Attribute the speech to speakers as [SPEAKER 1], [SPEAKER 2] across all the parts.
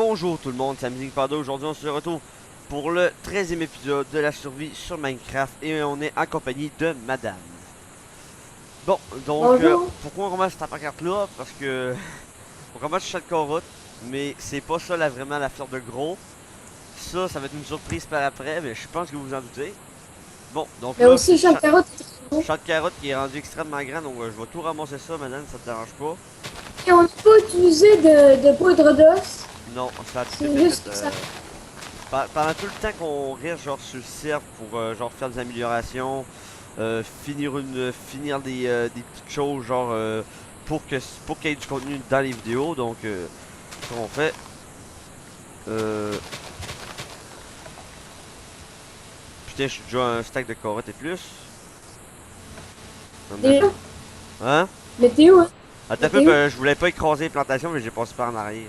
[SPEAKER 1] Bonjour tout le monde, c'est Amazing Panda. Aujourd'hui on se retrouve pour le 13e épisode de la survie sur Minecraft et on est en compagnie de Madame. Bon, donc pourquoi on ramasse cette pancarte là? Parce que on ramasse chaque carotte, mais c'est pas ça vraiment l'affaire de gros. Ça va être une surprise par après, mais je pense que vous vous en doutez. Bon, donc
[SPEAKER 2] Mais
[SPEAKER 1] là,
[SPEAKER 2] aussi, chaque carotte est très bon.
[SPEAKER 1] chaque carotte qui est rendu extrêmement grand, donc je vais tout ramasser ça, Madame, ça te dérange pas?
[SPEAKER 2] Et on ne peut pas utiliser de poudre d'os.
[SPEAKER 1] Non, ça a tout
[SPEAKER 2] C'est
[SPEAKER 1] été fait.
[SPEAKER 2] juste ça.
[SPEAKER 1] Pendant tout le temps qu'on reste genre sur le serve pour genre faire des améliorations, finir des petites choses genre pour qu'il y ait du contenu dans les vidéos, donc ce qu'on fait. Putain, je suis déjà un stack de carottes et plus.
[SPEAKER 2] Déjà?
[SPEAKER 1] Hein?
[SPEAKER 2] Mais t'es où, hein?
[SPEAKER 1] Attends
[SPEAKER 2] Mais
[SPEAKER 1] un peu,
[SPEAKER 2] t'es où?
[SPEAKER 1] je voulais pas écraser les plantations, mais j'ai passé par en arrière.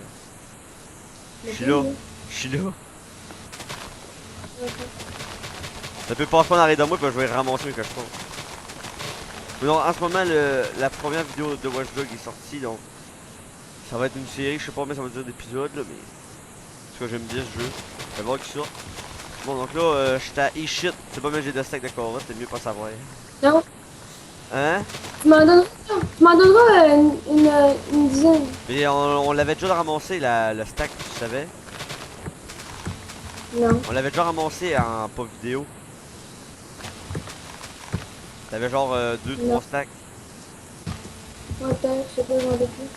[SPEAKER 1] Je
[SPEAKER 2] Mais
[SPEAKER 1] suis
[SPEAKER 2] t'es
[SPEAKER 1] là,
[SPEAKER 2] où?
[SPEAKER 1] je suis là.
[SPEAKER 2] Ok.
[SPEAKER 1] Ça peut passer pas en arrière de moi, puis je vais ramasser quelque chose. Mais non, en ce moment, la première vidéo de Watch Dogs est sortie, donc ça va être une série, je sais pas combien ça va dire d'épisodes, là, mais en tout cas, j'aime bien ce jeu. Je vais voir qui sort. Bon, donc là, j'étais à e-shit, c'est pas même j'ai de steak de carottes, c'est mieux pas savoir.
[SPEAKER 2] Non,
[SPEAKER 1] Hein?
[SPEAKER 2] tu m'en donneras une dizaine.
[SPEAKER 1] Mais on l'avait déjà ramassé, le stack, tu savais?
[SPEAKER 2] Non.
[SPEAKER 1] On l'avait déjà ramassé en pas vidéo. T'avais genre 2-3
[SPEAKER 2] Non.
[SPEAKER 1] stacks.
[SPEAKER 2] Attends, je sais pas, j'en ai plus.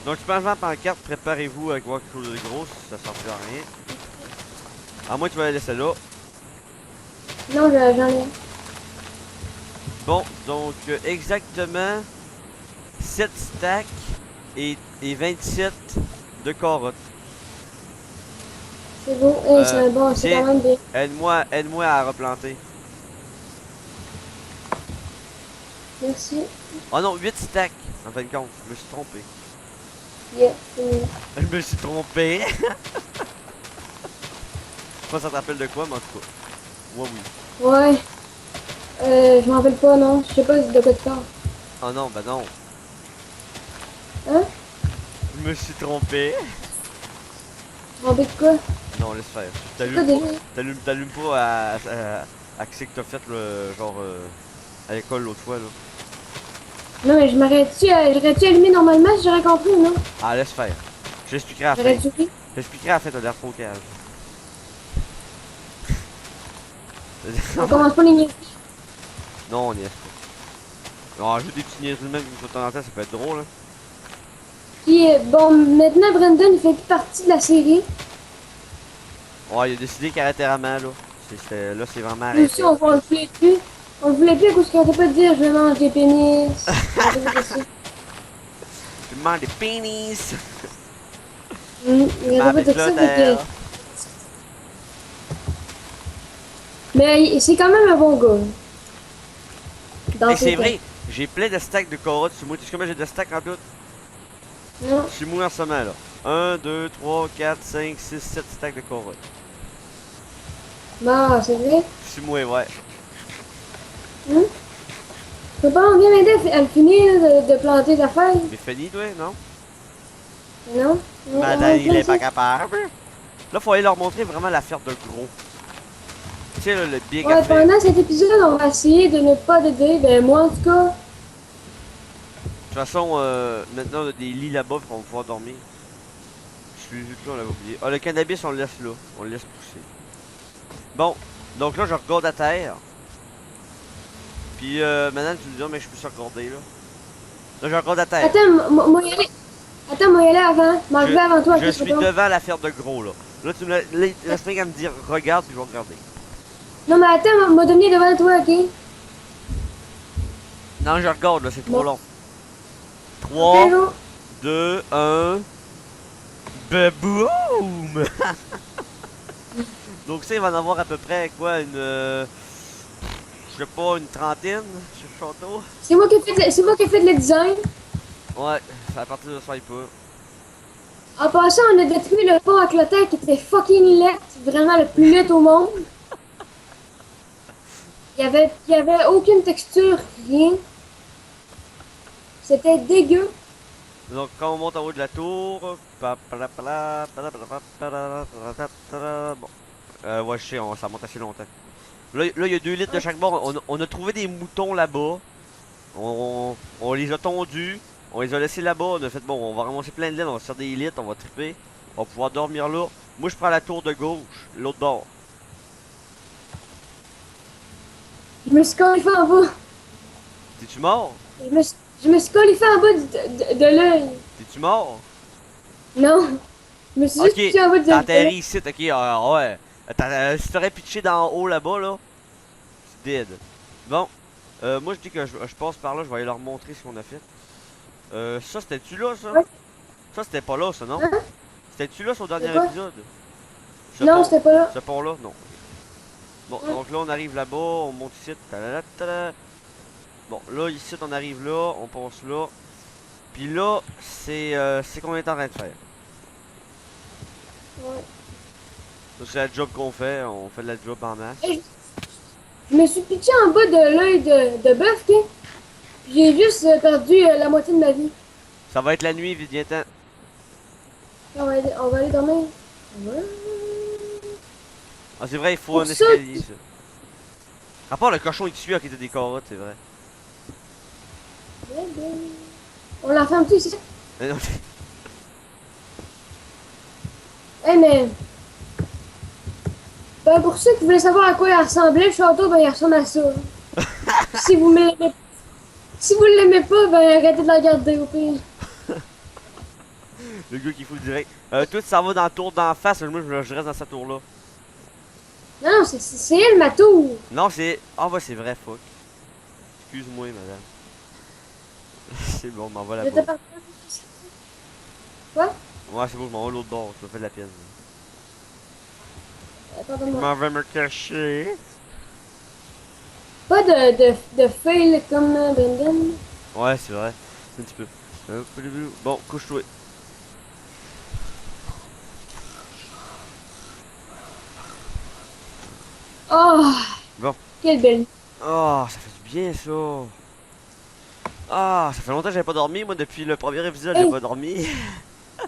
[SPEAKER 1] Donc, je pense en pancarte, préparez-vous avec voir quelque chose de gros, ça sert plus à rien. À moins que tu vas la laisser là.
[SPEAKER 2] Non, j'en ai.
[SPEAKER 1] Bon, donc exactement 7 stacks et 27 de carottes.
[SPEAKER 2] C'est beau. Eh, c'est bon, c'est
[SPEAKER 1] Tiens,
[SPEAKER 2] quand même bien.
[SPEAKER 1] aide-moi à replanter.
[SPEAKER 2] Merci.
[SPEAKER 1] Oh non, 8 stacks, en fin de compte, je me suis trompé.
[SPEAKER 2] Yeah, c'est mieux.
[SPEAKER 1] Je me suis trompé. Je sais pas si ça te rappelle de quoi, mais en tout cas. Moi, oui.
[SPEAKER 2] Ouais. Je m'en rappelle pas, non. Je sais pas de quoi tu parles.
[SPEAKER 1] Oh non, bah non.
[SPEAKER 2] Hein?
[SPEAKER 1] Je me suis trompé.
[SPEAKER 2] Tu m'en rappelles de quoi?
[SPEAKER 1] Non, laisse faire.
[SPEAKER 2] C'est quoi déjà?
[SPEAKER 1] T'allumes pas à ce que t'as fait, genre, à l'école l'autre fois, là.
[SPEAKER 2] Non, mais j'aurais-tu allumé normalement si j'aurais compris ou non?
[SPEAKER 1] Ah, laisse faire. Je l'expliquerai à la fin.
[SPEAKER 2] J'aurais dû oui.
[SPEAKER 1] Je l'expliquerai à la fin, t'as l'air trop cave.
[SPEAKER 2] On commence pas les niaiseries.
[SPEAKER 1] Non, on y est pas. Non, juste des petits niaiseries de même une fois de temps en temps, ça peut être drôle, hein.
[SPEAKER 2] Puis, bon, maintenant, Brandon, il fait plus partie de la série.
[SPEAKER 1] Ouais, il a décidé qu'il arrêtait vraiment, là. Là, c'est vraiment
[SPEAKER 2] Nous
[SPEAKER 1] arrêté.
[SPEAKER 2] aussi, on le voulait plus. On le voulait plus parce qu'on arrêtait pas de dire je mange des pénis. On arrêtait pas de ça.
[SPEAKER 1] Tu me manges des pénis.
[SPEAKER 2] Il
[SPEAKER 1] Tu
[SPEAKER 2] arrêtait
[SPEAKER 1] m'as
[SPEAKER 2] pas de ça.
[SPEAKER 1] terre.
[SPEAKER 2] Mais c'est quand même un bon gars. Dans
[SPEAKER 1] Et
[SPEAKER 2] ses
[SPEAKER 1] c'est
[SPEAKER 2] temps.
[SPEAKER 1] vrai, j'ai plein de stacks de carottes sur moi. Tu sais combien j'ai de stacks en tout?
[SPEAKER 2] Non.
[SPEAKER 1] Sur moi en ce moment, là. 1, 2, 3, 4, 5, 6, 7 stacks de carottes.
[SPEAKER 2] Bah, c'est vrai.
[SPEAKER 1] Sur moi, ouais.
[SPEAKER 2] Tu peux pas bien m'aider à le finir de planter ta feuille?
[SPEAKER 1] Mais fini, toi, non?
[SPEAKER 2] Non?
[SPEAKER 1] Madame, il est pas
[SPEAKER 2] planter.
[SPEAKER 1] capable. Là, faut aller leur montrer vraiment l'affaire de gros. Tu sais, là, le big
[SPEAKER 2] Ouais,
[SPEAKER 1] affaire.
[SPEAKER 2] pendant cet épisode, on va essayer de ne pas t'aider. Ben, moi, en tout cas.
[SPEAKER 1] De toute façon, maintenant, on a des lits là-bas qu'on va pouvoir dormir. Je suis juste là, on l'avait oublié. Ah, le cannabis, on le laisse là. On le laisse pousser. Bon, donc là, je regarde à terre. Puis, maintenant, tu me dis, oh, mais je peux se regarder, là. Là, je regarde à terre.
[SPEAKER 2] Attends, moi y aller. Attends, moi y aller avant. M'enlever avant toi,
[SPEAKER 1] Je
[SPEAKER 2] ok, c'est
[SPEAKER 1] suis
[SPEAKER 2] bon?
[SPEAKER 1] devant l'affaire de gros, là. Là, tu me laisses rien à me dire, regarde, puis je vais regarder.
[SPEAKER 2] Non, mais attends, m'a devenir devant toi, ok?
[SPEAKER 1] Non, je regarde, là, c'est trop
[SPEAKER 2] Bon.
[SPEAKER 1] long.
[SPEAKER 2] Ok,
[SPEAKER 1] 3,
[SPEAKER 2] go.
[SPEAKER 1] 2, 1. Baboum! Donc ça, il va en avoir à peu près, quoi, je sais pas, une trentaine sur le château?
[SPEAKER 2] C'est moi qui ai fait le design.
[SPEAKER 1] Ouais, c'est à partir de ça, il peut.
[SPEAKER 2] En passant, on a détruit le pont à Clotaire qui était fucking laid. Vraiment le plus laid au monde. Il y avait aucune texture, rien. C'était dégueu.
[SPEAKER 1] Donc quand on monte en haut de la tour, bon, ouais je sais, ça monte assez longtemps. Là il y a 2 litres de chaque bord. On a trouvé des moutons là-bas. On les a tondus. On les a laissés là-bas. On a fait bon, on va ramasser plein de laine, on va se faire des litres, on va triper. On va pouvoir dormir là. Moi je prends la tour de gauche, l'autre bord.
[SPEAKER 2] Je me suis collé en bas.
[SPEAKER 1] T'es-tu mort?
[SPEAKER 2] Je me suis collé en bas de l'œil.
[SPEAKER 1] T'es-tu mort?
[SPEAKER 2] Non. Je me suis juste
[SPEAKER 1] Ok,
[SPEAKER 2] pitché en bas de
[SPEAKER 1] t'as
[SPEAKER 2] l'œil.
[SPEAKER 1] atterri ici, ok, ouais. Si t'aurais pitché d'en haut là-bas, là, c'est dead. Bon, moi je dis que je passe par là, je vais aller leur montrer ce qu'on a fait. Ça c'était-tu là, ça?
[SPEAKER 2] Ouais.
[SPEAKER 1] Ça c'était pas là, ça, non?
[SPEAKER 2] Hein?
[SPEAKER 1] C'était-tu là sur le
[SPEAKER 2] C'est
[SPEAKER 1] dernier
[SPEAKER 2] quoi?
[SPEAKER 1] épisode?
[SPEAKER 2] Non, c'était pas là.
[SPEAKER 1] Ce pont-là? Non. Bon,
[SPEAKER 2] Ouais.
[SPEAKER 1] donc là on arrive là-bas, on monte ici, tadadada. Bon, là, ici on arrive là, on passe là. Puis là, c'est qu'on est en train de faire.
[SPEAKER 2] Ouais.
[SPEAKER 1] Ça, c'est la job qu'on fait, on fait de la job en masse.
[SPEAKER 2] Et je me suis pitché en bas de l'œil de bœuf, ok? Puis j'ai juste perdu la moitié de ma vie.
[SPEAKER 1] Ça va être la nuit, vite, viens-t'en.
[SPEAKER 2] On va aller dormir. Ouais.
[SPEAKER 1] Ah, c'est vrai, il faut
[SPEAKER 2] Pour
[SPEAKER 1] un
[SPEAKER 2] ça,
[SPEAKER 1] escalier, ça. À part le cochon, il te suit qui était des carottes, c'est vrai.
[SPEAKER 2] On la ferme-tu ici?
[SPEAKER 1] Mais non,
[SPEAKER 2] Eh mais... Ben pour ceux qui voulaient savoir à quoi il ressemblait, le château, ben il ressemble à ça. Puis si vous l'aimez... Si vous l'aimez pas, ben arrêtez de la regarder au pire.
[SPEAKER 1] le gars qui fout direct. Toi, tu s'en vas dans la tour d'en face, moi je reste dans cette tour-là.
[SPEAKER 2] Non, non, c'est elle ma tour.
[SPEAKER 1] Non, c'est. Ah, ouais, c'est vrai, fuck. Excuse-moi, madame. C'est bon, je m'en vais
[SPEAKER 2] Je te
[SPEAKER 1] là-bas.
[SPEAKER 2] parle. Quoi?
[SPEAKER 1] Ouais, c'est bon, je m'en vais l'autre bord, ça fait de la peine. Je
[SPEAKER 2] Pardonne-moi.
[SPEAKER 1] m'en vais me cacher.
[SPEAKER 2] Pas de fail comme Brendan.
[SPEAKER 1] Ouais, c'est vrai. Un petit peu. Bon, couche-toi.
[SPEAKER 2] Oh,
[SPEAKER 1] Bon.
[SPEAKER 2] quelle belle.
[SPEAKER 1] Oh, ça fait du bien, ça. Ah, ça fait longtemps que j'avais pas dormi, moi, depuis le premier épisode, j'ai
[SPEAKER 2] Hey.
[SPEAKER 1] pas dormi.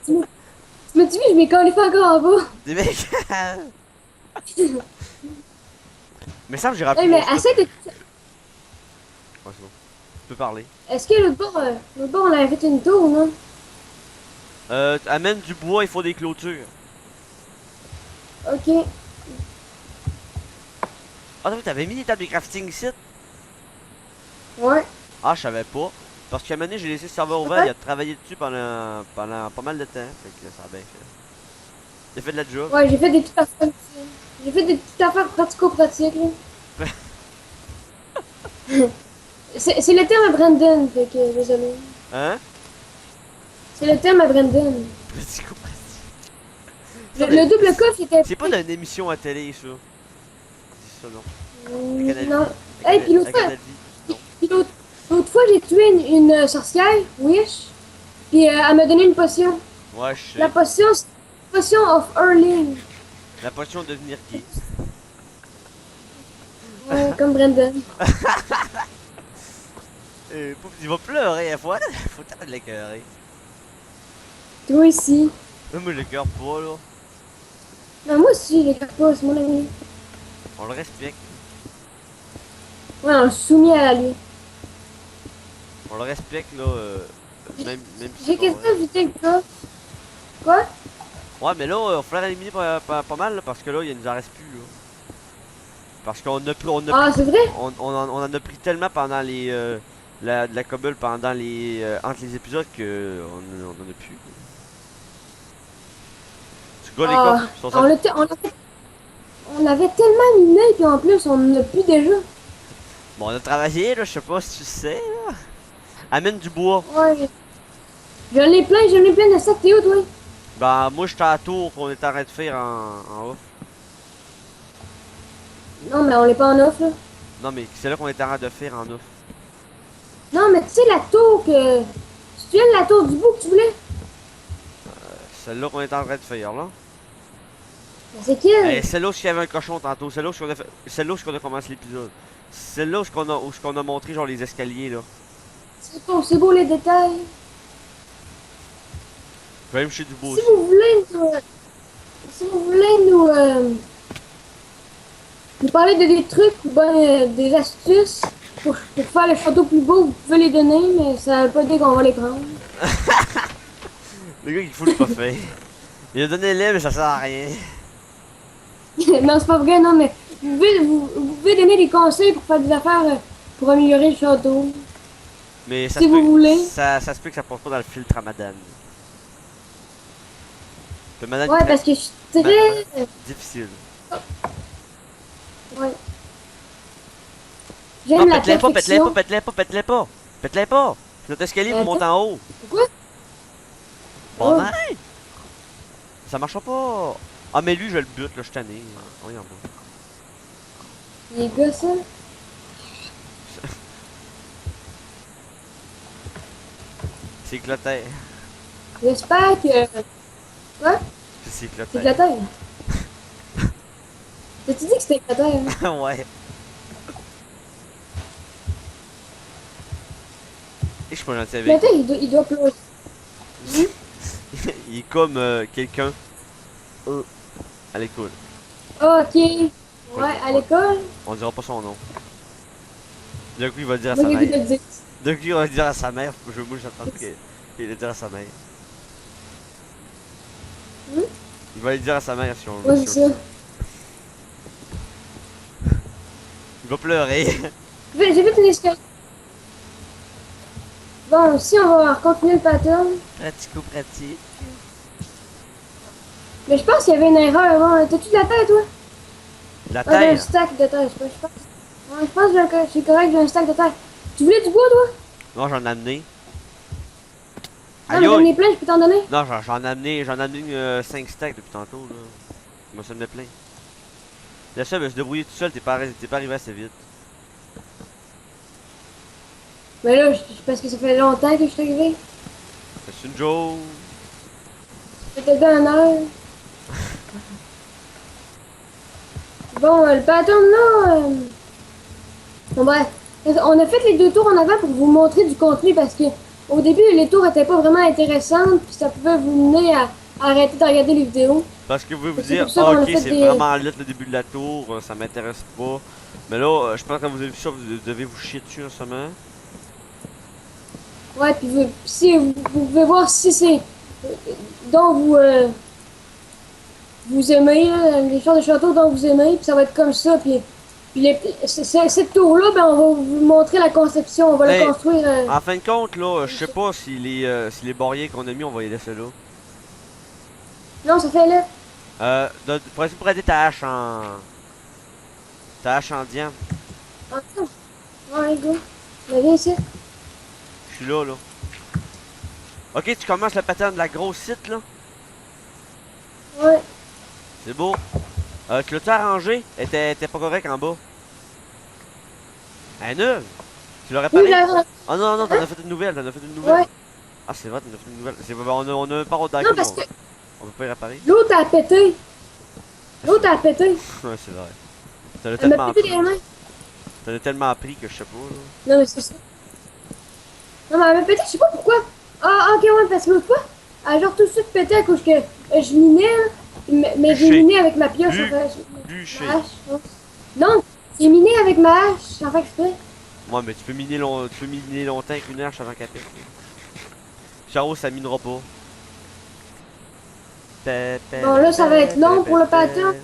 [SPEAKER 2] Tu m'as dit, je m'ai collé encore en bas.
[SPEAKER 1] Des mecs. Mais ça, j'ai rappelé
[SPEAKER 2] Hey,
[SPEAKER 1] mon
[SPEAKER 2] mais
[SPEAKER 1] stuff.
[SPEAKER 2] essaie de...
[SPEAKER 1] Ouais, c'est bon. Tu peux parler.
[SPEAKER 2] Est-ce que l'autre bord, on avait fait une tour, non?
[SPEAKER 1] Amène du bois, il faut des clôtures.
[SPEAKER 2] Ok.
[SPEAKER 1] Ah, t'avais mis des tables de crafting ici?
[SPEAKER 2] Ouais.
[SPEAKER 1] Ah, je savais pas. Parce qu'à un moment donné, j'ai laissé le serveur ouvert, il a travaillé dessus pendant pas mal de temps. Fait que ça a bien fait. Il a fait de la job.
[SPEAKER 2] Ouais, j'ai fait des petites affaires. J'ai fait des petites affaires pratico-pratiques, là. C'est le terme à Brandon, fait que désolé.
[SPEAKER 1] Hein?
[SPEAKER 2] C'est le terme à Brandon. Le double coffre était.
[SPEAKER 1] C'est pas d'une émission à télé, ça. C'est ça, non.
[SPEAKER 2] Non. Hey, puis l'autre fois,
[SPEAKER 1] Non.
[SPEAKER 2] puis l'autre fois, j'ai tué une sorcière, Wish. Puis elle m'a donné une potion.
[SPEAKER 1] Ouais, je sais.
[SPEAKER 2] La potion, c'est Potion of Earling.
[SPEAKER 1] La potion de devenir gay.
[SPEAKER 2] Ouais, comme Brandon.
[SPEAKER 1] Il va pleurer à fois, faut t'arrêter de l'écœurer.
[SPEAKER 2] Toi aussi.
[SPEAKER 1] Moi, je l'écœure pas, là.
[SPEAKER 2] Non, moi aussi, les pas, c'est mon ami.
[SPEAKER 1] On le respecte.
[SPEAKER 2] Ouais, on le soumis à lui.
[SPEAKER 1] On le respecte, là. Même si
[SPEAKER 2] J'ai
[SPEAKER 1] c'est pas
[SPEAKER 2] quasiment
[SPEAKER 1] vrai.
[SPEAKER 2] évité le coffre. Quoi?
[SPEAKER 1] Ouais, mais là, il va falloir éliminer pas mal, là, parce que là, il nous en reste plus, là. Parce qu'on a pris,
[SPEAKER 2] Ah, c'est vrai?
[SPEAKER 1] on en a pris tellement pendant les de la cobble pendant les entre les épisodes que on en a plus. Tu gars les
[SPEAKER 2] Ah,
[SPEAKER 1] coffres sont
[SPEAKER 2] on l'avait tellement miné, puis en plus, on en a plus déjà.
[SPEAKER 1] Bon, on a travaillé là, je sais pas si tu sais là. Amène du bois.
[SPEAKER 2] Ouais. J'en ai plein de sacs. T'es où, toi?
[SPEAKER 1] Ben moi j'étais à la tour qu'on est en train de faire en off.
[SPEAKER 2] Non, mais on l'est pas en off, là.
[SPEAKER 1] Non mais c'est là qu'on est en train de faire en off.
[SPEAKER 2] Non, mais tu sais, la tour que... Tu te souviens de la tour du bout que tu voulais?
[SPEAKER 1] Celle-là qu'on est en train de faire là.
[SPEAKER 2] Ben, c'est quelle?
[SPEAKER 1] Celle-là où il y avait un cochon tantôt, celle-là où on a fait... celle-là où on a commencé l'épisode. Celle-là où on a montré genre les escaliers là.
[SPEAKER 2] C'est beau les détails.
[SPEAKER 1] Je vais aller me chercher du beau
[SPEAKER 2] Si
[SPEAKER 1] aussi.
[SPEAKER 2] vous voulez si vous voulez nous parler de des trucs ou ben des astuces pour faire le château plus beau, vous pouvez les donner, mais ça veut pas dire qu'on va les prendre.
[SPEAKER 1] Le gars qui fout le pas fait. Il a donné l'aile, mais ça sert à rien.
[SPEAKER 2] Non, c'est pas vrai, non, mais vous pouvez donner des conseils pour faire des affaires pour améliorer le château.
[SPEAKER 1] Mais ça
[SPEAKER 2] Si
[SPEAKER 1] se
[SPEAKER 2] vous
[SPEAKER 1] peut,
[SPEAKER 2] voulez.
[SPEAKER 1] ça se peut que ça passe pas dans le filtre à madame. Le madame
[SPEAKER 2] Ouais,
[SPEAKER 1] est très
[SPEAKER 2] parce que je suis très.
[SPEAKER 1] difficile.
[SPEAKER 2] Ouais.
[SPEAKER 1] Non,
[SPEAKER 2] J'aime la
[SPEAKER 1] pète-les pas, pète-les pas,
[SPEAKER 2] perfection.
[SPEAKER 1] pète-les pas, pète-les pas. Pète-les pas. C'est notre escalier pour monter en haut.
[SPEAKER 2] Pourquoi?
[SPEAKER 1] Bon,
[SPEAKER 2] Oh.
[SPEAKER 1] non. Ça marchera pas. Ah, mais lui, je le bute, là, je suis tanné. Regarde.
[SPEAKER 2] Les gars, ça.
[SPEAKER 1] C'est éclaté.
[SPEAKER 2] J'espère que. Quoi?
[SPEAKER 1] C'est
[SPEAKER 2] C'est
[SPEAKER 1] éclaté.
[SPEAKER 2] de la terre. T'as-tu dit que c'était de la terre?
[SPEAKER 1] Ouais. Et je suis pas gentil
[SPEAKER 2] La
[SPEAKER 1] avec.
[SPEAKER 2] terre, il doit pleurer.
[SPEAKER 1] Il est comme quelqu'un à l'école.
[SPEAKER 2] Ok. Ouais, à l'école.
[SPEAKER 1] On dira pas son nom. D'un coup, il va le dire à
[SPEAKER 2] Moi,
[SPEAKER 1] sa
[SPEAKER 2] j'ai vu de
[SPEAKER 1] mère.
[SPEAKER 2] le dire.
[SPEAKER 1] D'un coup, il va le dire à sa mère. Moi, j'attends qu'il le dire à sa mère.
[SPEAKER 2] Hmm?
[SPEAKER 1] Il va le dire à sa mère si on
[SPEAKER 2] Ouais,
[SPEAKER 1] si
[SPEAKER 2] c'est
[SPEAKER 1] on-
[SPEAKER 2] ça.
[SPEAKER 1] Il va pleurer.
[SPEAKER 2] J'ai fait une escalier. Bon, si on va continuer le pattern.
[SPEAKER 1] Pratico-pratique.
[SPEAKER 2] Mais je pense qu'il y avait une erreur avant. T'as-tu de la terre, toi?
[SPEAKER 1] La
[SPEAKER 2] Ah, j'ai un
[SPEAKER 1] terre.
[SPEAKER 2] stack de terre. Je pense. Ouais, je pense que c'est correct, j'ai un stack de terre. Tu voulais du bois, toi?
[SPEAKER 1] Non, j'en ai amené.
[SPEAKER 2] Non,
[SPEAKER 1] Aïe
[SPEAKER 2] mais j'en
[SPEAKER 1] aïe.
[SPEAKER 2] ai plein, je peux t'en donner.
[SPEAKER 1] Non, j'en ai amené 5 stacks depuis tantôt. Là. Moi, ça me met plein. La seule, se débrouiller tout seul, t'es pas arrivé assez vite.
[SPEAKER 2] Mais là, parce que ça fait longtemps que je suis arrivé.
[SPEAKER 1] C'est une joke.
[SPEAKER 2] C'était dans un heure. Bon, le pattern là. Bon, bref. On a fait les 2 tours en avant pour vous montrer du contenu parce que au début, les tours étaient pas vraiment intéressantes, puis ça pouvait vous mener à arrêter de regarder les vidéos.
[SPEAKER 1] Parce que vous pouvez vous
[SPEAKER 2] C'est
[SPEAKER 1] dire,
[SPEAKER 2] pour ça
[SPEAKER 1] ah,
[SPEAKER 2] qu'on a
[SPEAKER 1] ok,
[SPEAKER 2] fait
[SPEAKER 1] c'est
[SPEAKER 2] des-
[SPEAKER 1] vraiment lit le début de la tour, ça m'intéresse pas. Mais là, je pense que quand vous avez vu ça, vous devez vous chier dessus en ce moment.
[SPEAKER 2] Ouais, puis si vous pouvez voir si c'est dont vous aimez, là, les genres de châteaux dont vous aimez, puis ça va être comme ça, puis cette tour-là, ben, on va vous montrer la conception, on va
[SPEAKER 1] Hey,
[SPEAKER 2] la construire.
[SPEAKER 1] En fin de compte, là, je sais pas si les barrières qu'on a mis, on va les laisser là.
[SPEAKER 2] Non, ça fait là.
[SPEAKER 1] Pour aider ta hache en. Ta hache en diamant.
[SPEAKER 2] Attends. Ouais, les gars. Ben, viens ici.
[SPEAKER 1] Je suis là. Ok, tu commences le pattern de la grosse site là.
[SPEAKER 2] Ouais.
[SPEAKER 1] C'est beau. Tu l'as-tu arrangé? Elle était pas correct en bas. Elle est neuve. Tu l'as
[SPEAKER 2] Oui,
[SPEAKER 1] réparé?
[SPEAKER 2] là,
[SPEAKER 1] Oh non, non, t'en as fait une nouvelle,
[SPEAKER 2] ouais.
[SPEAKER 1] Ah, c'est vrai, t'en as fait une nouvelle. On a un par au
[SPEAKER 2] Non, parce que
[SPEAKER 1] on peut pas y réparer.
[SPEAKER 2] l'autre a pété. L'autre a pété.
[SPEAKER 1] Ouais, c'est vrai. T'en as
[SPEAKER 2] Elle m'a
[SPEAKER 1] tellement
[SPEAKER 2] pété
[SPEAKER 1] pris.
[SPEAKER 2] les mains.
[SPEAKER 1] T'en as tellement appris que je sais pas. Là.
[SPEAKER 2] Non, mais c'est ça. Non, mais elle m'a pété, je sais pas pourquoi. Ah, ok, ouais, parce que l'autre fois, elle a genre tout de suite pété à cause que je minais, là. Mais j'ai
[SPEAKER 1] Bûcher.
[SPEAKER 2] miné avec ma pioche, en fait.
[SPEAKER 1] Bûcher.
[SPEAKER 2] Ma hache, ouais. Non, j'ai miné avec ma hache, en fait exprès.
[SPEAKER 1] Ouais, mais tu peux miner longtemps avec une hache avant qu'elle pète. Charo, ça minera pas.
[SPEAKER 2] Bon, là, ça va être long pour le pattern.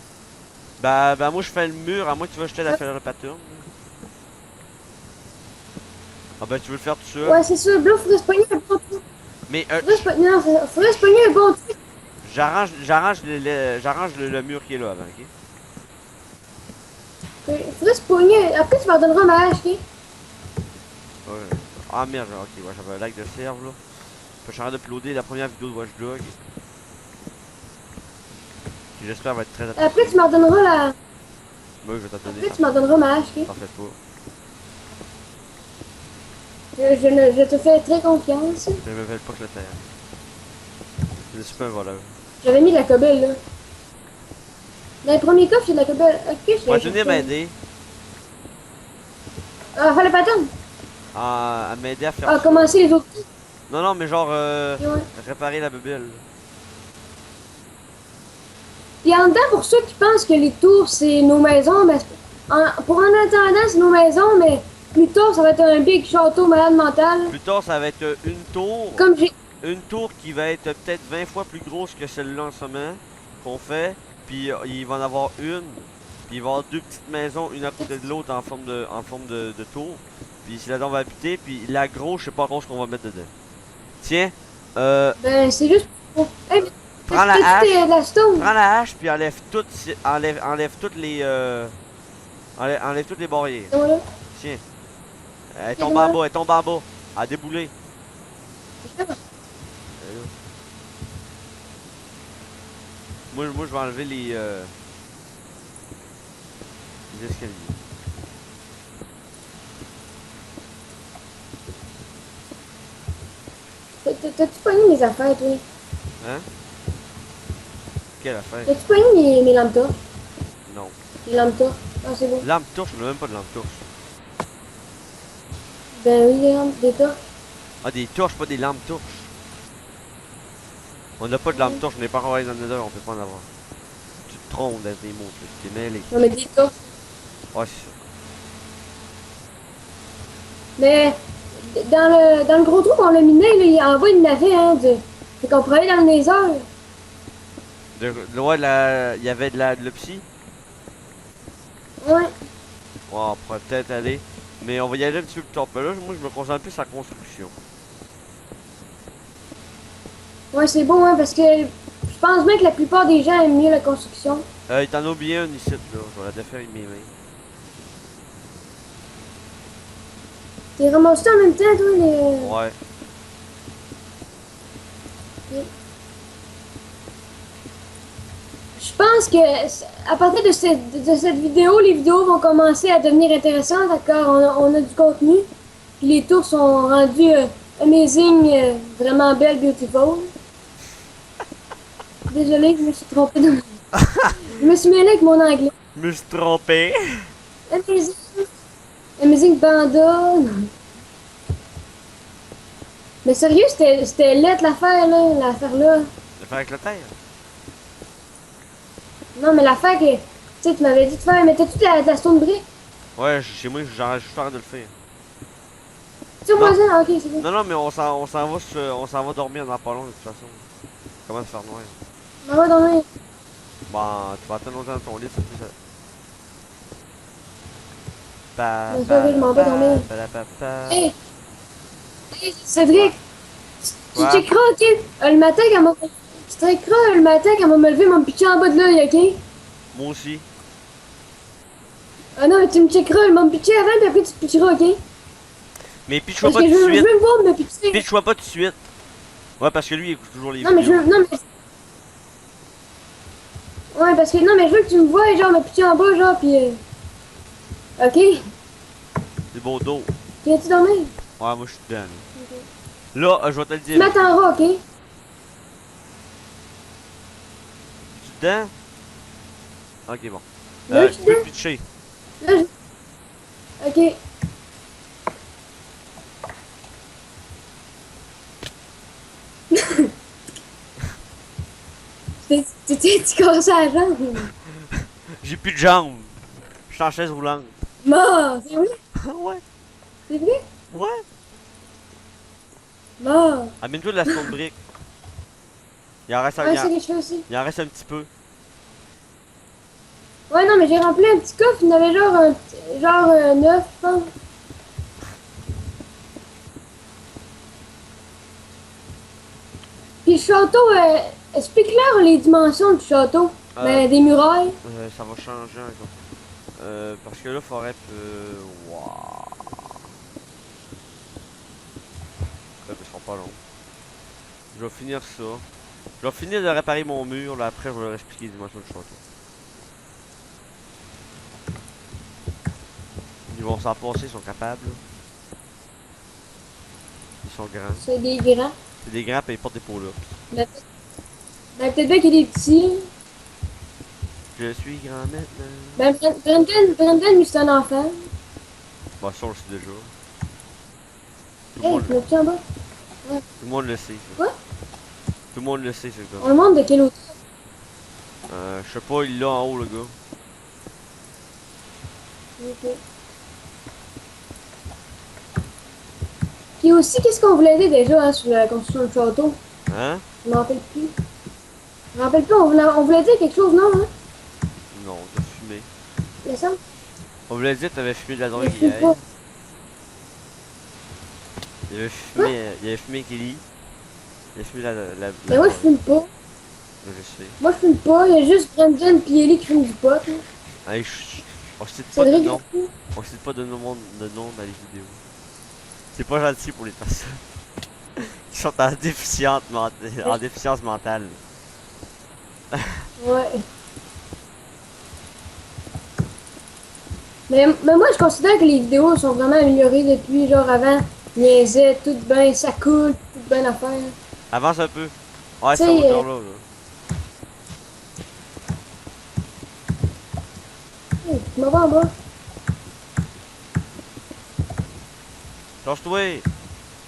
[SPEAKER 1] Bah, moi, je fais le mur, à moins que tu veux jeter la faire le pattern. Ah, bah, tu veux le faire tout seul.
[SPEAKER 2] Ouais, c'est ça. Là, faudrait se pogner un bon truc.
[SPEAKER 1] Mais,
[SPEAKER 2] Non, faudrait se pogner un bon truc.
[SPEAKER 1] j'arrange le mur qui est là avant, ok?
[SPEAKER 2] Faudrait se pogner. Après, tu me redonneras ma hache, ok?
[SPEAKER 1] Ouais. Ah, merde, ok, ouais, j'avais un like de serve, là. Je suis en train d'uploader la première vidéo de Watch Dog. Qui j'espère va être très appréciée.
[SPEAKER 2] Après, tu me redonneras la.
[SPEAKER 1] Moi, je vais t'en donner.
[SPEAKER 2] Après, tu me redonneras ma hache, ok?
[SPEAKER 1] T'en fais pas.
[SPEAKER 2] Je te fais très confiance.
[SPEAKER 1] Je me rappelle pas que la terre. Je suis pas un voleur.
[SPEAKER 2] J'avais mis de la cobelle, là. Dans les premiers coffres, j'ai de la cobelle. Ok, je
[SPEAKER 1] Ouais,
[SPEAKER 2] l'ai
[SPEAKER 1] tu venir m'aider
[SPEAKER 2] Ah, faire le pattern.
[SPEAKER 1] à m'aider à faire
[SPEAKER 2] Ah,
[SPEAKER 1] ça.
[SPEAKER 2] commencer les autres.
[SPEAKER 1] Non, non, mais genre,
[SPEAKER 2] Ouais.
[SPEAKER 1] réparer la bubelle.
[SPEAKER 2] Puis en dedans, pour ceux qui pensent que les tours, c'est nos maisons, ben, pour en attendant, c'est nos maisons, mais plus tard, ça va être un big château malade mental.
[SPEAKER 1] Plus tard, ça va être
[SPEAKER 2] Comme j'ai...
[SPEAKER 1] une tour qui va être peut-être 20 fois plus grosse que celle-là en ce moment qu'on fait. Puis il va en avoir une. Puis il va y avoir deux petites maisons, une à côté de l'autre en forme de tour. Puis c'est là-dedans on va habiter. Puis la grosse, je sais pas encore ce qu'on va mettre dedans. Tiens,
[SPEAKER 2] Ben, c'est juste pour... Hey,
[SPEAKER 1] prends la
[SPEAKER 2] est-ce que
[SPEAKER 1] hache.
[SPEAKER 2] tu de la stone?
[SPEAKER 1] Prends la hache puis enlève toutes les enlève toutes les barrières.
[SPEAKER 2] Voilà.
[SPEAKER 1] Tiens. Elle tombe en bas, elle tombe en bas. À débouler. Moi je vais enlever les escaliers.
[SPEAKER 2] T'as-tu pogné mes affaires, toi?
[SPEAKER 1] Hein? Quelle affaire?
[SPEAKER 2] T'as-tu pogné mes lampes torches?
[SPEAKER 1] Non.
[SPEAKER 2] Les lampes torches. Ah, c'est bon.
[SPEAKER 1] Lampe torche, on a même pas de lampe torche.
[SPEAKER 2] Ben oui, les lampes, des torches.
[SPEAKER 1] Ah, des torches, pas des lampes torches. On n'a pas de lampe torche, on n'est pas encore dans le nether, on peut pas en avoir. Tu te trompes dans tes mots, tu t'es mêlé.
[SPEAKER 2] Non, mais des torches.
[SPEAKER 1] Ouais, c'est ça.
[SPEAKER 2] Mais dans le gros trou qu'on a miné, là, il en bas, il n'avait, hein. Fait qu'on pourrait aller dans le nether.
[SPEAKER 1] Ouais, il y avait de l'opsie.
[SPEAKER 2] Ouais.
[SPEAKER 1] Ouais, on pourrait peut-être aller. Mais on va y aller un petit peu plus tard. Là, moi, je me concentre plus sur la construction.
[SPEAKER 2] Ouais, c'est bon, hein, parce que je pense bien que la plupart des gens aiment mieux la construction.
[SPEAKER 1] Il t'en a oublié un ici, là. Je vais la défaire avec mes mains.
[SPEAKER 2] T'es ramassé en même temps, toi, les...
[SPEAKER 1] Ouais.
[SPEAKER 2] Je pense que à partir de cette vidéo, les vidéos vont commencer à devenir intéressantes, d'accord? On a du contenu. Puis les tours sont rendus amazing, vraiment belles, beautiful. Désolée, je me suis trompée dans... Je me suis mêlée avec mon anglais.
[SPEAKER 1] Je me suis trompé.
[SPEAKER 2] Amazing. Amazing Panda. Mais sérieux, c'était lettre l'affaire, là, l'affaire là.
[SPEAKER 1] De faire avec la terre.
[SPEAKER 2] Non, mais l'affaire que... Tu sais, tu m'avais dit de faire, mais t'as-tu de la stone brick?
[SPEAKER 1] Ouais, chez moi, j'en suis en train de le faire.
[SPEAKER 2] Tu vois
[SPEAKER 1] Non.
[SPEAKER 2] ça? Ah, ok, c'est bon.
[SPEAKER 1] Non, non, mais on s'en va dormir dans pas long, de toute façon. Comment se faire noir?
[SPEAKER 2] On va dormir.
[SPEAKER 1] Bon, tu vas attendre longtemps dans ton lit, ça fait ça. Pa,
[SPEAKER 2] Mais ça, je m'en vais dormir. Hey! Hey, Cédric! Tu
[SPEAKER 1] Quoi?
[SPEAKER 2] checkeras, ok? Le matin, quand m'a... Tu checkeras le matin quand m'a levé mon pitcher en bas de l'œil, ok?
[SPEAKER 1] Moi aussi.
[SPEAKER 2] Ah non, mais tu me checkeras le mon pitcher avant, puis après tu te pitcheras, ok?
[SPEAKER 1] Mais pitch-toi
[SPEAKER 2] Parce
[SPEAKER 1] pas
[SPEAKER 2] que
[SPEAKER 1] tout de
[SPEAKER 2] je
[SPEAKER 1] suite.
[SPEAKER 2] veux me voir me pitcher.
[SPEAKER 1] Pitch-toi pas tout de suite. Ouais, parce que lui, il écoute toujours les
[SPEAKER 2] Non, mais je
[SPEAKER 1] vidéos.
[SPEAKER 2] veux... Non, mais... Ouais, parce que... Non, mais je veux que tu me vois, genre, me pitcher en bas, genre, puis... Ok?
[SPEAKER 1] C'est beau dos.
[SPEAKER 2] Viens-tu dormir?
[SPEAKER 1] Ouais, moi, je suis dedans.
[SPEAKER 2] Ok.
[SPEAKER 1] Là, je vais te le
[SPEAKER 2] Tu
[SPEAKER 1] dire.
[SPEAKER 2] m'attendras, ok?
[SPEAKER 1] Tu es dedans? Ok, bon.
[SPEAKER 2] Là, je
[SPEAKER 1] Tu
[SPEAKER 2] suis
[SPEAKER 1] peux
[SPEAKER 2] dedans.
[SPEAKER 1] pitcher.
[SPEAKER 2] Là, je... Ok. Tu casses la jambe.
[SPEAKER 1] J'ai plus de jambes. Je suis en chaise roulante.
[SPEAKER 2] Mort, c'est vrai?
[SPEAKER 1] Ouais.
[SPEAKER 2] C'est vrai?
[SPEAKER 1] Ouais.
[SPEAKER 2] Mort.
[SPEAKER 1] Amène-toi de la stone brick. Il en reste
[SPEAKER 2] Ouais, c'est les cheveux aussi.
[SPEAKER 1] il en reste un petit peu.
[SPEAKER 2] Ouais, non, mais j'ai rempli un petit coffre, il y en avait genre 9, je pense. Puis le château, explique-leur les dimensions du château. Ben, des murailles.
[SPEAKER 1] Ça va changer encore. Parce que là, faudrait... Waouh. Ça sera pas long. Je vais finir ça. Je vais finir de réparer mon mur, là après je vais leur expliquer les dimensions du château. Ils vont s'en passer, ils sont capables. Ils sont grands.
[SPEAKER 2] C'est des grands.
[SPEAKER 1] C'est des grands, puis ils portent des pots là.
[SPEAKER 2] Peut-être bien qu'il y a des petits.
[SPEAKER 1] Je suis grand maintenant.
[SPEAKER 2] Ben, Brendan, lui, c'est un enfant.
[SPEAKER 1] Bah ça on le sait déjà. Tout le
[SPEAKER 2] Hey,
[SPEAKER 1] monde,
[SPEAKER 2] tu l'as-tu en bas?
[SPEAKER 1] tout le monde le sait. Ça.
[SPEAKER 2] Quoi?
[SPEAKER 1] Tout le monde le sait, c'est
[SPEAKER 2] On
[SPEAKER 1] ça.
[SPEAKER 2] le montre de quelle hauteur?
[SPEAKER 1] Je sais pas, il est là en haut, le gars.
[SPEAKER 2] Ok. Puis aussi, qu'est-ce qu'on voulait aider déjà hein, sur la construction du château?
[SPEAKER 1] Hein?
[SPEAKER 2] Je m'en rappelle plus. Je me rappelle plus, on voulait dire quelque chose, non? Hein?
[SPEAKER 1] Non, t'as fumé.
[SPEAKER 2] Il me semble.
[SPEAKER 1] On voulait dire que t'avais fumé de la drogue
[SPEAKER 2] Je fume
[SPEAKER 1] hier.
[SPEAKER 2] pas. Quoi?
[SPEAKER 1] Il avait fumé Kelly. Il a fumé
[SPEAKER 2] Mais
[SPEAKER 1] la
[SPEAKER 2] moi, je
[SPEAKER 1] drogue.
[SPEAKER 2] fume pas.
[SPEAKER 1] Je sais.
[SPEAKER 2] Moi, je fume pas. Il y a juste Brandon et Ellie qui fument du pot. Là.
[SPEAKER 1] Hey, on cite pas de
[SPEAKER 2] Cédric,
[SPEAKER 1] nom.
[SPEAKER 2] il fume.
[SPEAKER 1] On cite pas de nom dans les vidéos. C'est pas gentil pour les personnes qui sont en déficience mentale.
[SPEAKER 2] Ouais. Mais moi, je considère que les vidéos sont vraiment améliorées depuis, genre, avant. Niaisait, tout bien, ça coule, tout bien à faire.
[SPEAKER 1] Avance un peu. Ouais,
[SPEAKER 2] Tu
[SPEAKER 1] cette
[SPEAKER 2] sais,
[SPEAKER 1] hauteur-là. Là.
[SPEAKER 2] tu m'as pas en bas.
[SPEAKER 1] Tasse-toi!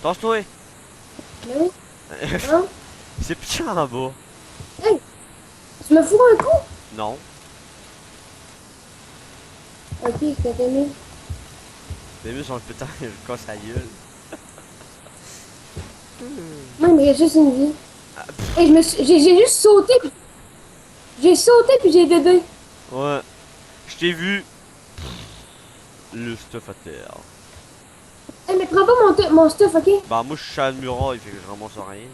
[SPEAKER 1] Tasse-toi!
[SPEAKER 2] Ben oui. Hein?
[SPEAKER 1] C'est pitché en bas.
[SPEAKER 2] Hey, tu me fous un coup?
[SPEAKER 1] Non.
[SPEAKER 2] Ok, c'était mieux.
[SPEAKER 1] Les murs sont putain, je casse la gueule.
[SPEAKER 2] Moi, il me reste juste une vie. Hey, j'ai juste sauté. J'ai sauté puis j'ai dédé.
[SPEAKER 1] Ouais. Je t'ai vu. Le stuff à terre.
[SPEAKER 2] Hey, mais prends pas mon stuff, ok?
[SPEAKER 1] Bah moi je suis à le muraille, fait que je ramasse rien.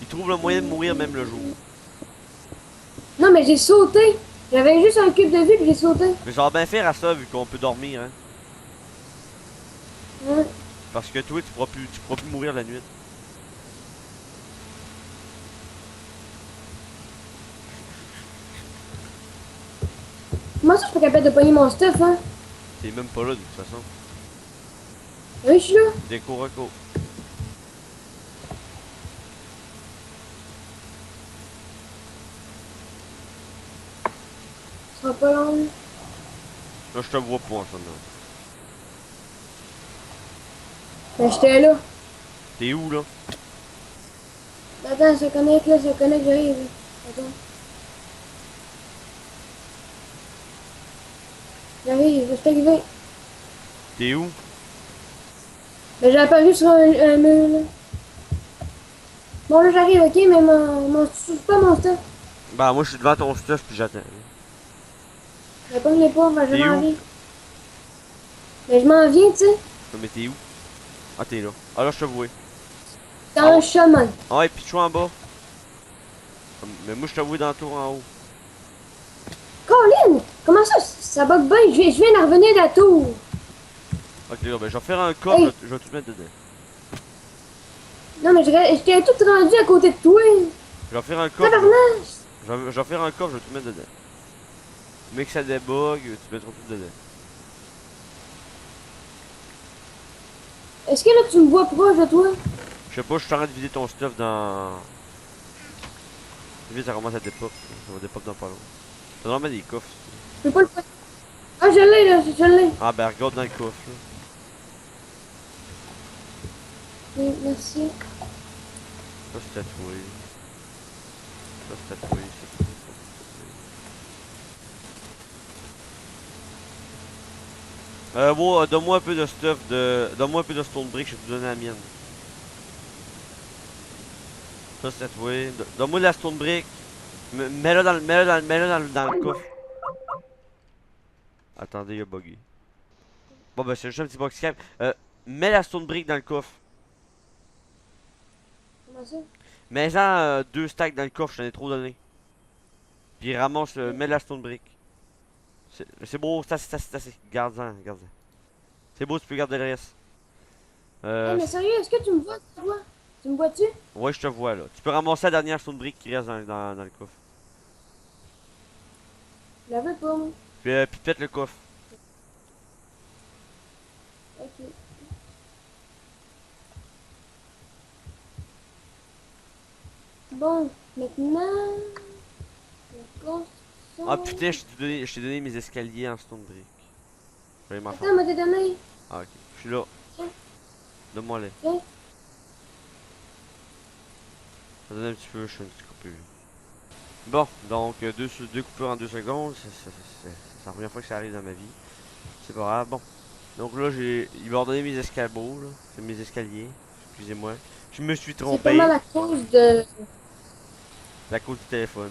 [SPEAKER 1] Il trouve le moyen de mourir même le jour.
[SPEAKER 2] Non, mais j'ai sauté. J'avais juste un cube de vie puis j'ai sauté.
[SPEAKER 1] Mais ça va bien faire à ça vu qu'on peut dormir hein.
[SPEAKER 2] Ouais.
[SPEAKER 1] Parce que toi tu pourras plus mourir la nuit.
[SPEAKER 2] Comment ça, je suis pas capable de pogner mon stuff, hein?
[SPEAKER 1] T'es même pas là de toute façon.
[SPEAKER 2] Oui, je suis là.
[SPEAKER 1] Déco reco.
[SPEAKER 2] Ça sera pas long.
[SPEAKER 1] Là je te vois pas en ce moment.
[SPEAKER 2] Mais j'étais là.
[SPEAKER 1] T'es où là?
[SPEAKER 2] Attends, ça connecte là, ça connecte, j'arrive. Attends. J'arrive, je suis arrivé.
[SPEAKER 1] T'es où?
[SPEAKER 2] Mais j'ai apparu sur un mur là. Bon là j'arrive, ok, mais c'est pas mon stuff.
[SPEAKER 1] Bah moi je suis devant ton stuff puis j'attends.
[SPEAKER 2] Je pas les pas, mais je
[SPEAKER 1] T'es
[SPEAKER 2] m'en
[SPEAKER 1] où?
[SPEAKER 2] viens. Mais je m'en viens, tu sais.
[SPEAKER 1] Non mais t'es où? Ah t'es là. Ah là je te vois.
[SPEAKER 2] Dans
[SPEAKER 1] Ah
[SPEAKER 2] un
[SPEAKER 1] ouais.
[SPEAKER 2] chemin.
[SPEAKER 1] Ah ouais, puis tu en bas. Mais moi je te vois dans le tour en haut.
[SPEAKER 2] Colin! Comment ça? Ça bug bien, je viens de revenir de la tour.
[SPEAKER 1] Ok là, ben je vais faire un coffre,
[SPEAKER 2] Hey.
[SPEAKER 1] je vais tout mettre dedans.
[SPEAKER 2] Non, mais j'étais tout rendu à côté de toi.
[SPEAKER 1] Je vais faire un coffre,
[SPEAKER 2] Tabarnak!
[SPEAKER 1] je vais faire un coffre, je vais tout mettre dedans. Mais que ça débug, tu mettras tout dedans.
[SPEAKER 2] Est-ce que là tu me vois proche de toi?
[SPEAKER 1] Je sais pas, je suis en train de vider ton stuff dans... Vite, ça commence à dépop. Ça va dépop dans pas long. Ça doit mettre des coffres.
[SPEAKER 2] Je peux pas le faire. Ah, je l'ai là, je l'ai.
[SPEAKER 1] Ah ben regarde dans le coffre là.
[SPEAKER 2] Oui, merci.
[SPEAKER 1] Ça c'est tatoué. Ça c'est tatoué, c'est tatoué. Bon, donne-moi un peu de stuff de... Donne-moi un peu de stone brick, je vais te donner la mienne. Ça c'est tatoué. Donne-moi de la stone brick. Mets-le dans le coffre. Attendez, il a bugué. Bon ben c'est juste un petit box cap. Mets la stone brick dans le coffre.
[SPEAKER 2] Comment ça?
[SPEAKER 1] Mets-en deux stacks dans le coffre, je t'en ai trop donné. Puis ramasse, mets la stone brick. C'est beau, c'est assez. Garde-en, garde-en. C'est beau, tu peux garder le reste.
[SPEAKER 2] Hey, mais sérieux, est-ce que tu me vois? Tu me vois-tu?
[SPEAKER 1] Ouais, je te vois là. Tu peux ramasser la dernière stone brick qui reste dans le coffre.
[SPEAKER 2] Je la veux pas, moi.
[SPEAKER 1] Puis pète le coffre.
[SPEAKER 2] Ok. Bon, maintenant. La construction.
[SPEAKER 1] Ah putain, je t'ai donné mes escaliers en stone brick. Je vais m'en faire.
[SPEAKER 2] Attends, m'a donné.
[SPEAKER 1] Ah ok, je suis là.
[SPEAKER 2] Tiens.
[SPEAKER 1] Donne-moi les.
[SPEAKER 2] Tiens.
[SPEAKER 1] Attendez un petit peu, je suis un petit coupé. Bon, donc deux coupures en 2 secondes, c'est la première fois que ça arrive dans ma vie. C'est pas grave, bon. Donc là, il m'a ordonné mes escabeaux, là. C'est mes escaliers. Excusez-moi. Je me suis
[SPEAKER 2] C'est pas mal
[SPEAKER 1] trompé.
[SPEAKER 2] à cause de...
[SPEAKER 1] La cause du téléphone.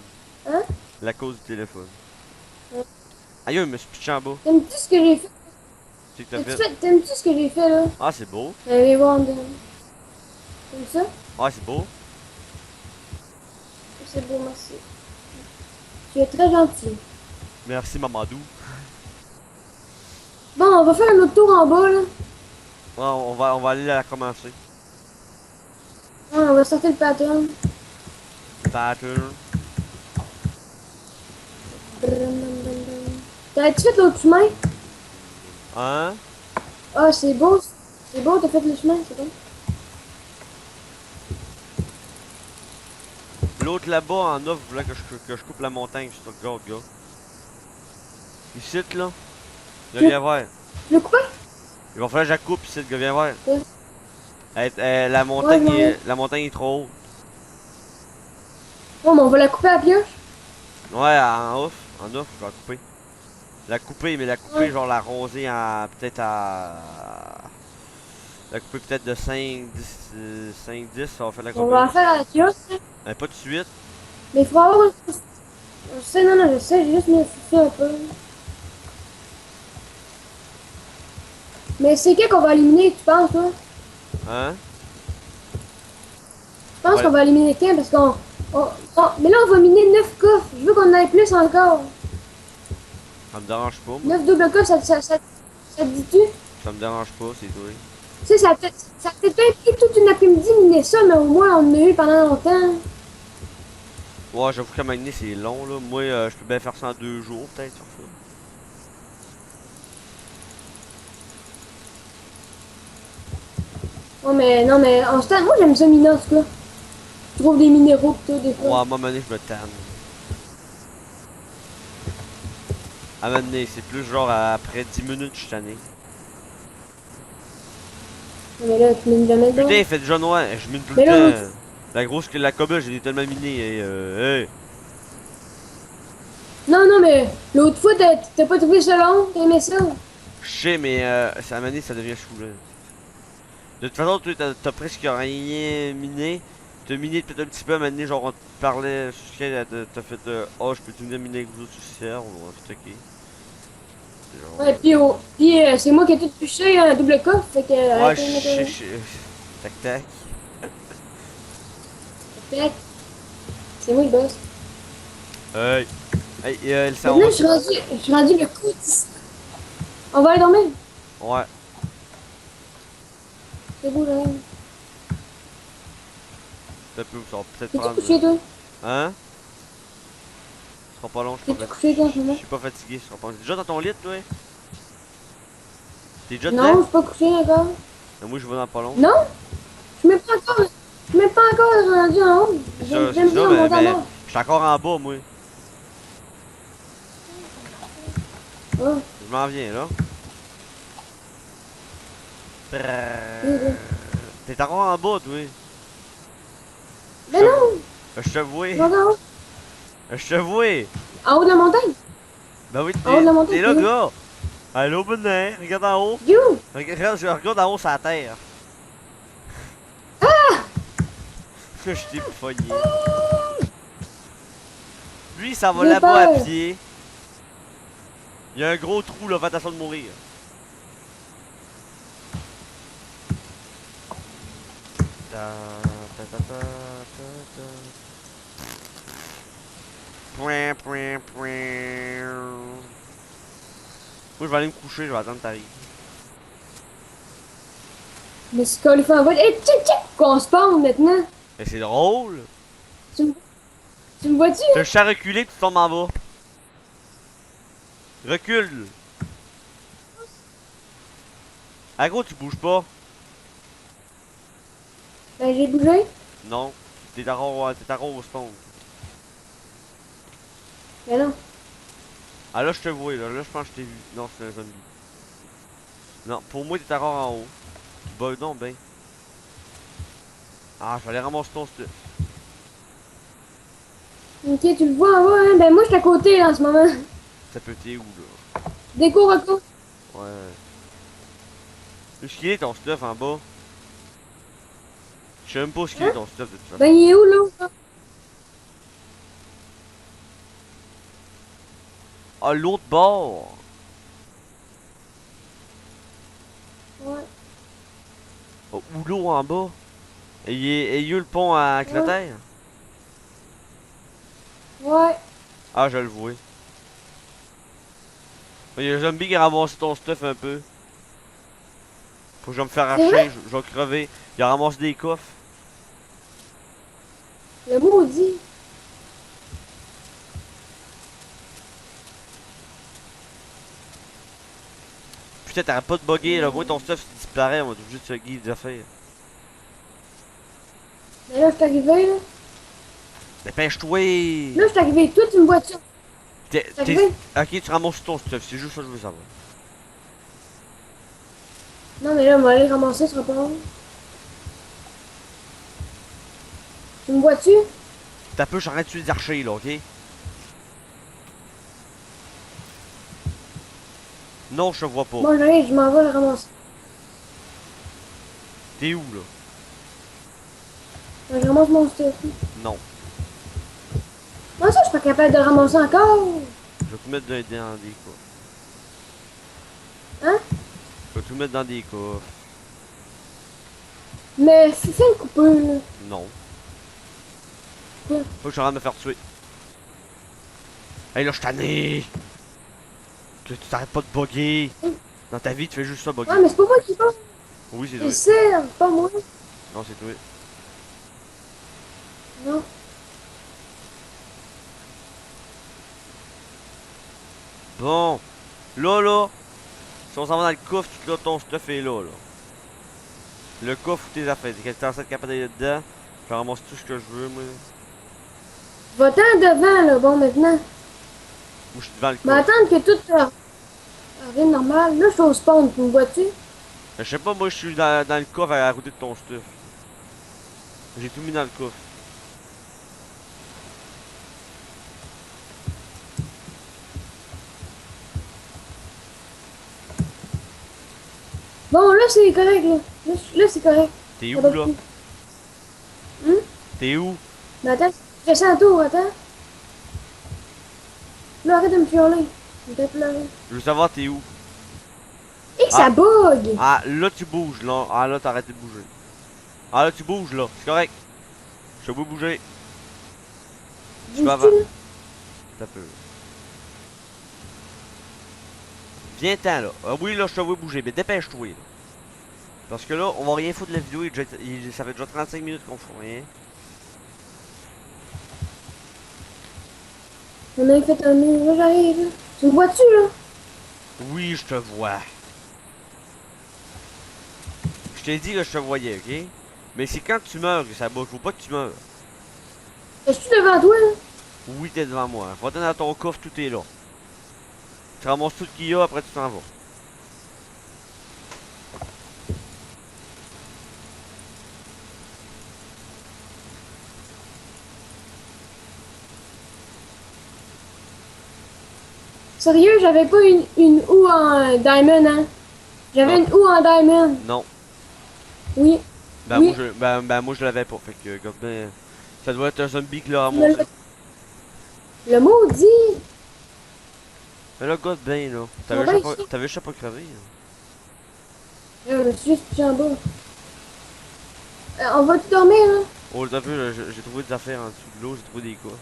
[SPEAKER 2] Hein?
[SPEAKER 1] La cause du téléphone.
[SPEAKER 2] Ouais.
[SPEAKER 1] Aïe, je me suis pitché en bas.
[SPEAKER 2] T'aimes-tu ce que j'ai fait?
[SPEAKER 1] C'est que t'as fait.
[SPEAKER 2] T'aimes-tu ce que j'ai fait, là?
[SPEAKER 1] Ah, c'est beau.
[SPEAKER 2] Allez voir, comme ça?
[SPEAKER 1] Ah, c'est beau.
[SPEAKER 2] C'est beau, merci. Tu es très gentil.
[SPEAKER 1] Merci, Mamadou.
[SPEAKER 2] Bon, on va faire un autre tour en bas, là.
[SPEAKER 1] Ouais, on va aller la commencer.
[SPEAKER 2] Ouais, on va sortir le pattern.
[SPEAKER 1] Pattern.
[SPEAKER 2] T'as-tu fait l'autre chemin?
[SPEAKER 1] Hein?
[SPEAKER 2] Ah, c'est beau. C'est beau, t'as fait le chemin, c'est bon.
[SPEAKER 1] L'autre là-bas en offre voulait que je coupe la montagne sur le gars. Ici, là. Le gars, viens voir.
[SPEAKER 2] Le quoi?
[SPEAKER 1] Il va falloir que je la coupe ici, le gars, viens voir.
[SPEAKER 2] Ouais. Ouais.
[SPEAKER 1] La montagne est trop haute.
[SPEAKER 2] Bon, mais on va la couper à la pioche.
[SPEAKER 1] Ouais, en off, je vais la couper. Mais la couper,
[SPEAKER 2] Ouais.
[SPEAKER 1] genre la roser à peut-être à. La couper peut-être de 5 10 ça va faire la
[SPEAKER 2] On va
[SPEAKER 1] couper.
[SPEAKER 2] en faire à la pioche, là.
[SPEAKER 1] Pas tout de suite.
[SPEAKER 2] Mais il faut avoir... Je sais, non, je sais, j'ai juste mis ça un peu. Mais c'est qui qu'on va éliminer, tu penses, toi?
[SPEAKER 1] Hein?
[SPEAKER 2] Je pense
[SPEAKER 1] Ouais.
[SPEAKER 2] qu'on va éliminer quelqu'un parce mais là, on va miner 9 coffres. Je veux qu'on en ait plus encore.
[SPEAKER 1] Ça me dérange pas, moi.
[SPEAKER 2] 9 double coffres, ça te dit-tu?
[SPEAKER 1] Ça me dérange pas, c'est tout.
[SPEAKER 2] Tu sais, ça a peut-être pas pris toute une après-midi miner ça, mais au moins, on en a eu pendant longtemps.
[SPEAKER 1] Ouais, j'avoue qu'à un c'est long, là. Moi, je peux bien faire ça en 2 jours, peut-être, sur ça.
[SPEAKER 2] Ouais, mais non, mais en ce temps, moi, j'aime ça miner en tout cas. Je trouve des minéraux pis tout, des
[SPEAKER 1] Ouais,
[SPEAKER 2] fois.
[SPEAKER 1] à un moment donné, je me tanne. À un moment donné, c'est plus genre après 10 minutes, je suis tanné.
[SPEAKER 2] Ouais, mais là, tu mines jamais dedans.
[SPEAKER 1] Putain, il fait déjà noir, je mine tout le
[SPEAKER 2] Mais là,
[SPEAKER 1] temps. La grosse que la cobble, j'ai tellement miné. Et, hey.
[SPEAKER 2] non, non, mais l'autre fois, t'as pas trouvé ça long? T'as aimé ça?
[SPEAKER 1] Je sais, mais à un moment donné, ça devient saoulant. De toute façon, toi, t'as presque rien miné. T'as miné peut-être un petit peu à un moment donné, genre on te parlait, t'as fait oh, je peux tout venir miner avec vous autres aussi, on va tout ok. Genre,
[SPEAKER 2] Ouais, puis c'est moi qui ai tout touché un double coffre, fait que...
[SPEAKER 1] ouais,
[SPEAKER 2] arrêtez de mettre
[SPEAKER 1] tac tac.
[SPEAKER 2] Tac. C'est moi le boss.
[SPEAKER 1] Hey, hey, ça on
[SPEAKER 2] Maintenant,
[SPEAKER 1] va.
[SPEAKER 2] je suis rendu le coup d'ici. On va aller dormir.
[SPEAKER 1] Ouais,
[SPEAKER 2] C'est beau, là.
[SPEAKER 1] ça peut, ça va peut-être
[SPEAKER 2] T'es-tu
[SPEAKER 1] prendre.
[SPEAKER 2] couché, toi?
[SPEAKER 1] Hein? Ce sera pas long, je suis
[SPEAKER 2] T'es-tu
[SPEAKER 1] pas
[SPEAKER 2] couché, toi, en ce
[SPEAKER 1] fatigué. Je
[SPEAKER 2] moment?
[SPEAKER 1] suis pas fatigué, ce sera pas long. T'es déjà dans ton lit, toi? T'es déjà
[SPEAKER 2] Non, je
[SPEAKER 1] dedans?
[SPEAKER 2] suis pas couché encore.
[SPEAKER 1] Moi, je vais dans pas long.
[SPEAKER 2] Non? Je suis même pas encore... Je suis même pas encore rendu en haut.
[SPEAKER 1] C'est
[SPEAKER 2] J'aime
[SPEAKER 1] ça,
[SPEAKER 2] bien monter en
[SPEAKER 1] mais
[SPEAKER 2] bas.
[SPEAKER 1] je suis encore en bas, moi.
[SPEAKER 2] Oh,
[SPEAKER 1] Je m'en viens, là.
[SPEAKER 2] oui.
[SPEAKER 1] T'es encore en bas, toi.
[SPEAKER 2] Mais non!
[SPEAKER 1] Je te vois.
[SPEAKER 2] Je vais en haut.
[SPEAKER 1] Je te vois.
[SPEAKER 2] En haut de la montagne?
[SPEAKER 1] Ben oui,
[SPEAKER 2] En haut de la montagne,
[SPEAKER 1] t'es là,
[SPEAKER 2] c'est où?
[SPEAKER 1] gars. Allô, bonnet. Regarde en haut.
[SPEAKER 2] You!
[SPEAKER 1] Regarde en haut, sur la terre. Je t'ai pogné. Lui, ça va
[SPEAKER 2] J'ai
[SPEAKER 1] là-bas à
[SPEAKER 2] peur.
[SPEAKER 1] pied. Il y a un gros trou, là. Fais attention de mourir. Ta, ta, ta, ta, ta, ta. Point, point, point. Moi, je vais aller me coucher, je vais attendre que t'arrives.
[SPEAKER 2] Je me suis collé en bas. Hé, tchic! Qu'on spawn maintenant.
[SPEAKER 1] Mais c'est drôle.
[SPEAKER 2] Tu me, tu me vois-tu?
[SPEAKER 1] T'as juste à reculer, tu tombes en bas. Recule. Ah, gros, tu bouges pas.
[SPEAKER 2] Ben, j'ai bougé.
[SPEAKER 1] Non. T'es à rond au spawn.
[SPEAKER 2] Mais non.
[SPEAKER 1] Ah, là, je te vois, là. Là, je pense que je t'ai vu. Non, c'est un zombie. Non, pour moi, t'es à rond en haut. Tu bats donc, ben. Ah, je vais aller ramasser ton stuff.
[SPEAKER 2] Ok, tu le vois en bas, hein? Ben moi, je suis à côté, là, en ce moment.
[SPEAKER 1] Ça peut t'es où, là?
[SPEAKER 2] Déco, recours.
[SPEAKER 1] Ouais. Où est-ce qu'il est ton stuff en bas? Je sais même pas où est-ce qu'il est
[SPEAKER 2] Hein?
[SPEAKER 1] ton stuff de toute
[SPEAKER 2] Ben,
[SPEAKER 1] façon.
[SPEAKER 2] il est où, là?
[SPEAKER 1] Ah, l'autre bord!
[SPEAKER 2] Ouais.
[SPEAKER 1] Oh, ou l'eau en bas? Et il y a eu le pont à
[SPEAKER 2] Ouais.
[SPEAKER 1] Clotaire?
[SPEAKER 2] Ouais.
[SPEAKER 1] Ah, je le vois. Il y a un zombie qui a ramassé ton stuff un peu. Faut que je vais me faire
[SPEAKER 2] C'est
[SPEAKER 1] arracher,
[SPEAKER 2] vrai?
[SPEAKER 1] je vais crever. Il a ramassé des coffres.
[SPEAKER 2] Le maudit.
[SPEAKER 1] Putain, t'arrêtes pas de bugger là. Moi, ton stuff il disparaît. On va juste se guider des affaires.
[SPEAKER 2] Ben là, je suis arrivé, là.
[SPEAKER 1] Dépêche-toi!
[SPEAKER 2] Là, je suis arrivé. Toi, tu me vois-tu?
[SPEAKER 1] T'es,
[SPEAKER 2] Je suis
[SPEAKER 1] t'es-
[SPEAKER 2] arrivé?
[SPEAKER 1] Ok, tu ramasses ton stuff. C'est juste ça que je veux savoir.
[SPEAKER 2] Non, mais là, on va aller ramasser ce repas. Tu me vois-tu?
[SPEAKER 1] T'as peu, j'arrête de tuer des archers là, ok? Non, je te vois pas.
[SPEAKER 2] Bon, j'arrive, je m'en vais le ramasser.
[SPEAKER 1] T'es où là?
[SPEAKER 2] Ben, je ramasse mon stuff.
[SPEAKER 1] Non.
[SPEAKER 2] Moi, ça, je suis pas capable de le ramasser encore.
[SPEAKER 1] Je vais tout mettre dans des coffres.
[SPEAKER 2] Hein?
[SPEAKER 1] Je vais tout mettre dans des coffres.
[SPEAKER 2] Mais c'est le coupeur, là.
[SPEAKER 1] Non.
[SPEAKER 2] Quoi?
[SPEAKER 1] Faut que je suis en train de me faire tuer. Hey là, je tanné! Que tu t'arrêtes pas de bugger! Dans ta vie, tu fais juste ça bugger.
[SPEAKER 2] Ah, mais c'est pas moi qui pense.
[SPEAKER 1] Oui, c'est
[SPEAKER 2] C'est
[SPEAKER 1] toi.
[SPEAKER 2] ça, pas moi.
[SPEAKER 1] Non, c'est toi.
[SPEAKER 2] Non.
[SPEAKER 1] Bon. Là. Si on s'en va dans le coffre, tout là, ton stuff est là. Le coffre ou tes affaires. T'es censé être capable d'aller dedans. Je ramasse tout ce que je veux, moi.
[SPEAKER 2] Va-t'en devant, là, bon, maintenant.
[SPEAKER 1] Moi, je suis devant le
[SPEAKER 2] Mais
[SPEAKER 1] coffre.
[SPEAKER 2] attendre que tout arrive normal. Là, je suis au spawn, tu me vois-tu?
[SPEAKER 1] Je sais pas, moi, je suis dans le coffre à côté de ton stuff. J'ai tout mis dans le coffre.
[SPEAKER 2] Bon, là, c'est correct, là. Là, c'est correct.
[SPEAKER 1] T'es
[SPEAKER 2] Ça
[SPEAKER 1] où,
[SPEAKER 2] va
[SPEAKER 1] là?
[SPEAKER 2] plus. Hum?
[SPEAKER 1] T'es où?
[SPEAKER 2] Mais attends, je descends un tour, attends. Là, arrête de me chialer. Je vais pleurer.
[SPEAKER 1] Je veux savoir, t'es où?
[SPEAKER 2] Et que
[SPEAKER 1] Ah.
[SPEAKER 2] ça bug!
[SPEAKER 1] Ah, là, tu bouges, là. Ah, là, t'as arrêté de bouger. Ah, là, tu bouges, là. C'est correct. Je te vois bouger. Tu peux
[SPEAKER 2] Bouges-tu,
[SPEAKER 1] avant.
[SPEAKER 2] là?
[SPEAKER 1] T'as peu. Viens-t'en, là. Ah oui, là, je te vois bouger. Mais dépêche-toi, là. Parce que là, on va rien foutre de la vidéo. Ça fait déjà 35 minutes qu'on fait rien.
[SPEAKER 2] On a fait un mur, là, j'arrive, là. Tu me vois-tu, là?
[SPEAKER 1] Oui, je te vois. Je t'ai dit que je te voyais, ok? Mais c'est quand tu meurs que ça bouge. Faut pas que tu meurs.
[SPEAKER 2] Je suis devant toi, là?
[SPEAKER 1] Oui, t'es devant moi. Va dans ton coffre, tout est là. Tu ramasses tout ce qu'il y a, après tu t'en vas.
[SPEAKER 2] Sérieux, j'avais pas une houe en diamond, hein? J'avais
[SPEAKER 1] Non.
[SPEAKER 2] une houe en diamond.
[SPEAKER 1] Non.
[SPEAKER 2] Oui.
[SPEAKER 1] Ben,
[SPEAKER 2] Oui.
[SPEAKER 1] moi, je l'avais pas. Fait que, comme ben, ça doit être un zombie qui l'a
[SPEAKER 2] Tu me
[SPEAKER 1] ramassé.
[SPEAKER 2] Le maudit!
[SPEAKER 1] Mais là, God, ben, là.
[SPEAKER 2] Ça va bien,
[SPEAKER 1] T'avais juste pas crevé.
[SPEAKER 2] Je me suis juste couché en bas. On va tout dormir, hein?
[SPEAKER 1] Oh, t'as vu, là, j'ai trouvé des affaires en dessous de l'eau, j'ai trouvé des coffres.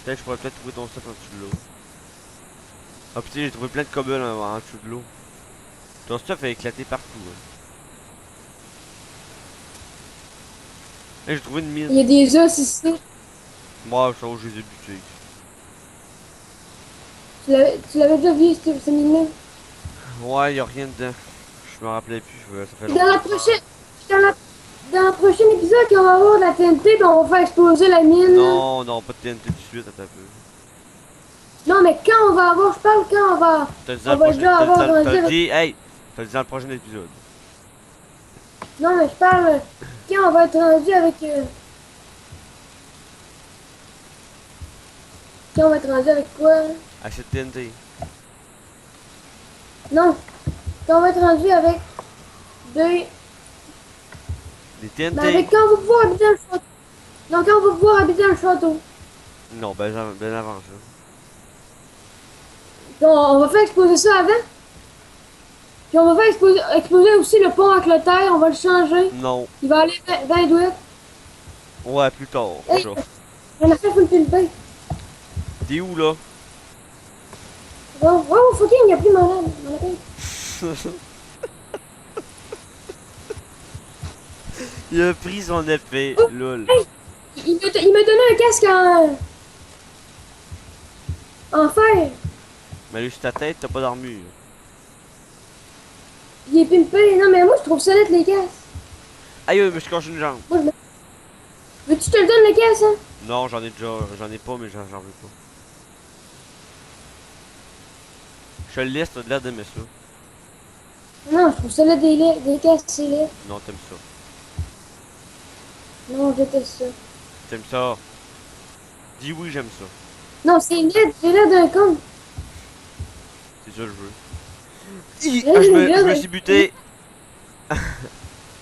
[SPEAKER 1] Peut-être que je pourrais peut-être trouver ton stuff en dessous de l'eau. Ah, putain, j'ai trouvé plein de cobbles en dessous de l'eau. Ton stuff a éclaté partout. Là, j'ai trouvé une
[SPEAKER 2] Il
[SPEAKER 1] mine.
[SPEAKER 2] y a des os ici.
[SPEAKER 1] Moi, je je les ai butés.
[SPEAKER 2] Tu l'avais déjà vu, cette mine-là?
[SPEAKER 1] Ouais, y'a rien dedans. Je me rappelais plus, ça fait
[SPEAKER 2] Dans
[SPEAKER 1] longtemps.
[SPEAKER 2] la prochaine... Dans le prochain épisode, quand on va avoir de la TNT, puis on va faire exploser la mine. Là.
[SPEAKER 1] Non, non, pas de TNT tout de suite, attends un peu.
[SPEAKER 2] Non, mais quand on va avoir... Je parle quand on va...
[SPEAKER 1] T'as dit
[SPEAKER 2] On
[SPEAKER 1] dans le
[SPEAKER 2] va
[SPEAKER 1] prochain.
[SPEAKER 2] déjà avoir rendu
[SPEAKER 1] T'as
[SPEAKER 2] avec...
[SPEAKER 1] dit, hey! T'as dit dans le prochain épisode.
[SPEAKER 2] Non, mais je parle quand on va être rendu avec... Puis on va être rendu avec quoi?
[SPEAKER 1] À cette TNT.
[SPEAKER 2] Non. Puis on va être rendu avec deux...
[SPEAKER 1] Des TNT.
[SPEAKER 2] Ben avec quand on va pouvoir habiter dans le château. Donc quand on va pouvoir habiter dans le château.
[SPEAKER 1] Non, ben, ben avant ça.
[SPEAKER 2] Puis on va faire exploser ça avant. Puis on va faire exploser aussi le pont avec le terre, on va le changer.
[SPEAKER 1] Non.
[SPEAKER 2] Il va aller 20 douettes.
[SPEAKER 1] Ouais, plus tard.
[SPEAKER 2] Hey,
[SPEAKER 1] Ça.
[SPEAKER 2] on a fait full pimper.
[SPEAKER 1] T'es où là?
[SPEAKER 2] Bon, oh fucking, il n'y a plus malade. On a fait.
[SPEAKER 1] Il a pris son épée, lol.
[SPEAKER 2] Hey, il m'a donné un casque en fer.
[SPEAKER 1] Mais lui, sur ta tête, t'as pas d'armure.
[SPEAKER 2] Il est pimpé. Non, mais moi, je trouve ça net les casques.
[SPEAKER 1] Aïe, je me suis cassé une jambe.
[SPEAKER 2] Moi, veux-tu que je te le donne le casque, hein?
[SPEAKER 1] Non, j'en ai déjà, j'en ai pas, mais j'en veux pas. Je te le laisse, t'as l'air d'aimer ça.
[SPEAKER 2] Non, je trouve ça net des casques, c'est laid.
[SPEAKER 1] Non, t'aimes ça.
[SPEAKER 2] Non, je déteste ça.
[SPEAKER 1] T'aimes ça. Dis oui, j'aime ça.
[SPEAKER 2] Non, c'est laid, j'ai l'air d'un con.
[SPEAKER 1] C'est ça que je veux. Je me suis buté.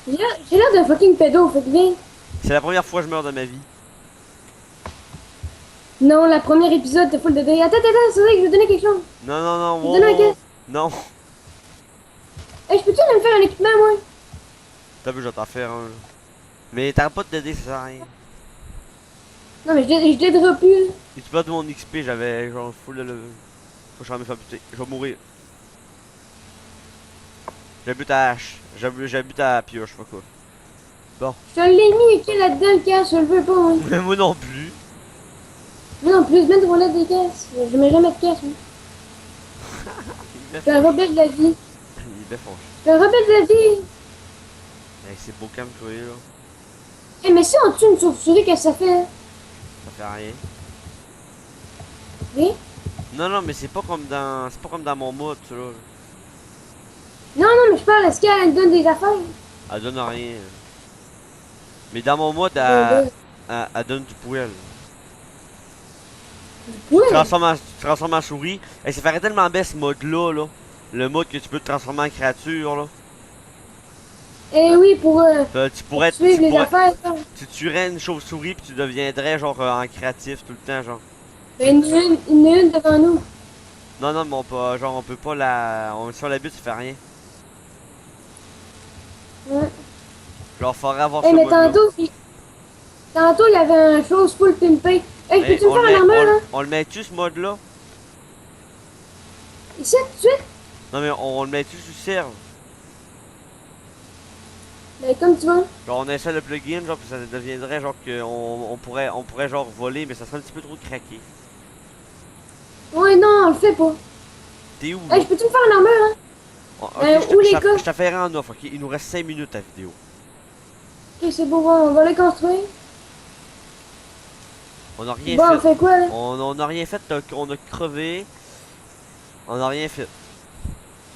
[SPEAKER 2] J'ai l'air d'un fucking pédo, fait que bien.
[SPEAKER 1] C'est la première fois que je meurs de ma vie.
[SPEAKER 2] Non, la première épisode de Full de Day. Attends, c'est vrai que je vais donner quelque chose.
[SPEAKER 1] Non, non, non,
[SPEAKER 2] Je te donne un casque.
[SPEAKER 1] Non.
[SPEAKER 2] Hey, je peux-tu aller me faire un équipement, moi?
[SPEAKER 1] T'as vu, je vais t'en faire un. Mais t'arrêtes pas de t'aider, ça sert à rien.
[SPEAKER 2] Non, mais je l'aiderai plus.
[SPEAKER 1] Et tu vois de mon XP, j'avais genre full de level. Faut que je me faire buter. Je vais mourir. J'habite à hache. J'habite à pioche, je sais pas quoi. Bon.
[SPEAKER 2] Je te l'ai mis écrit là-dedans, le casque, je le veux pas, moi.
[SPEAKER 1] Mais moi non plus.
[SPEAKER 2] Moi non plus, même pour des casques. Je mets jamais de casque, moi. Je suis un rebelle de la vie.
[SPEAKER 1] Il est bien fâché.
[SPEAKER 2] Je suis un rebelle de la vie.
[SPEAKER 1] Hey, c'est beau calme, toi, là.
[SPEAKER 2] Eh, mais si on tue une chauve-souris, qu'est-ce que ça fait?
[SPEAKER 1] Ça fait rien.
[SPEAKER 2] Oui?
[SPEAKER 1] Non, non, mais c'est pas comme dans. C'est pas comme dans mon mode, ça, là.
[SPEAKER 2] Non, non, mais je parle, est-ce qu'elle donne des affaires?
[SPEAKER 1] Elle donne rien. Mais dans mon mode,
[SPEAKER 2] Ben,
[SPEAKER 1] elle donne du poil.
[SPEAKER 2] oui.
[SPEAKER 1] Tu transformes en souris. Et ça ferait tellement bien ce mode-là, là. Le mode que tu peux te transformer en créature, là.
[SPEAKER 2] Eh oui, pour
[SPEAKER 1] Tu pourrais,
[SPEAKER 2] suivre les
[SPEAKER 1] pourrais-
[SPEAKER 2] affaires, ça.
[SPEAKER 1] tu tuerais une chauve-souris puis tu deviendrais genre en créatif tout le temps, genre.
[SPEAKER 2] Ben, il y en a une devant nous.
[SPEAKER 1] Non, non, mais on peut pas la. Si on la bute, ça fait rien.
[SPEAKER 2] Ouais.
[SPEAKER 1] Genre, faudrait avoir
[SPEAKER 2] Eh,
[SPEAKER 1] ce
[SPEAKER 2] mais
[SPEAKER 1] mode-là.
[SPEAKER 2] tantôt, il y avait un chose full pimpé. Eh,
[SPEAKER 1] Mais
[SPEAKER 2] peux-tu me faire un armure, là?
[SPEAKER 1] on le met-tu ce mode-là?
[SPEAKER 2] Ici, tout de suite?
[SPEAKER 1] Non, mais on le met-tu sur serve?
[SPEAKER 2] Ben, comme tu veux.
[SPEAKER 1] Genre, on essaie le plugin, genre, puis ça deviendrait genre on pourrait genre voler, mais ça serait un petit peu trop craqué.
[SPEAKER 2] Ouais, non, on le fait pas.
[SPEAKER 1] T'es où,
[SPEAKER 2] Eh,
[SPEAKER 1] là?
[SPEAKER 2] peux-tu me faire un armure, hein?
[SPEAKER 1] Ok,
[SPEAKER 2] où les gars?
[SPEAKER 1] je te ferai en offre, ok? Il nous reste 5 minutes à vidéo.
[SPEAKER 2] Ok, c'est beau, on va les construire.
[SPEAKER 1] On a rien
[SPEAKER 2] Bon, on
[SPEAKER 1] fait.
[SPEAKER 2] fait quoi, là?
[SPEAKER 1] On a rien fait, on a crevé. On a rien fait.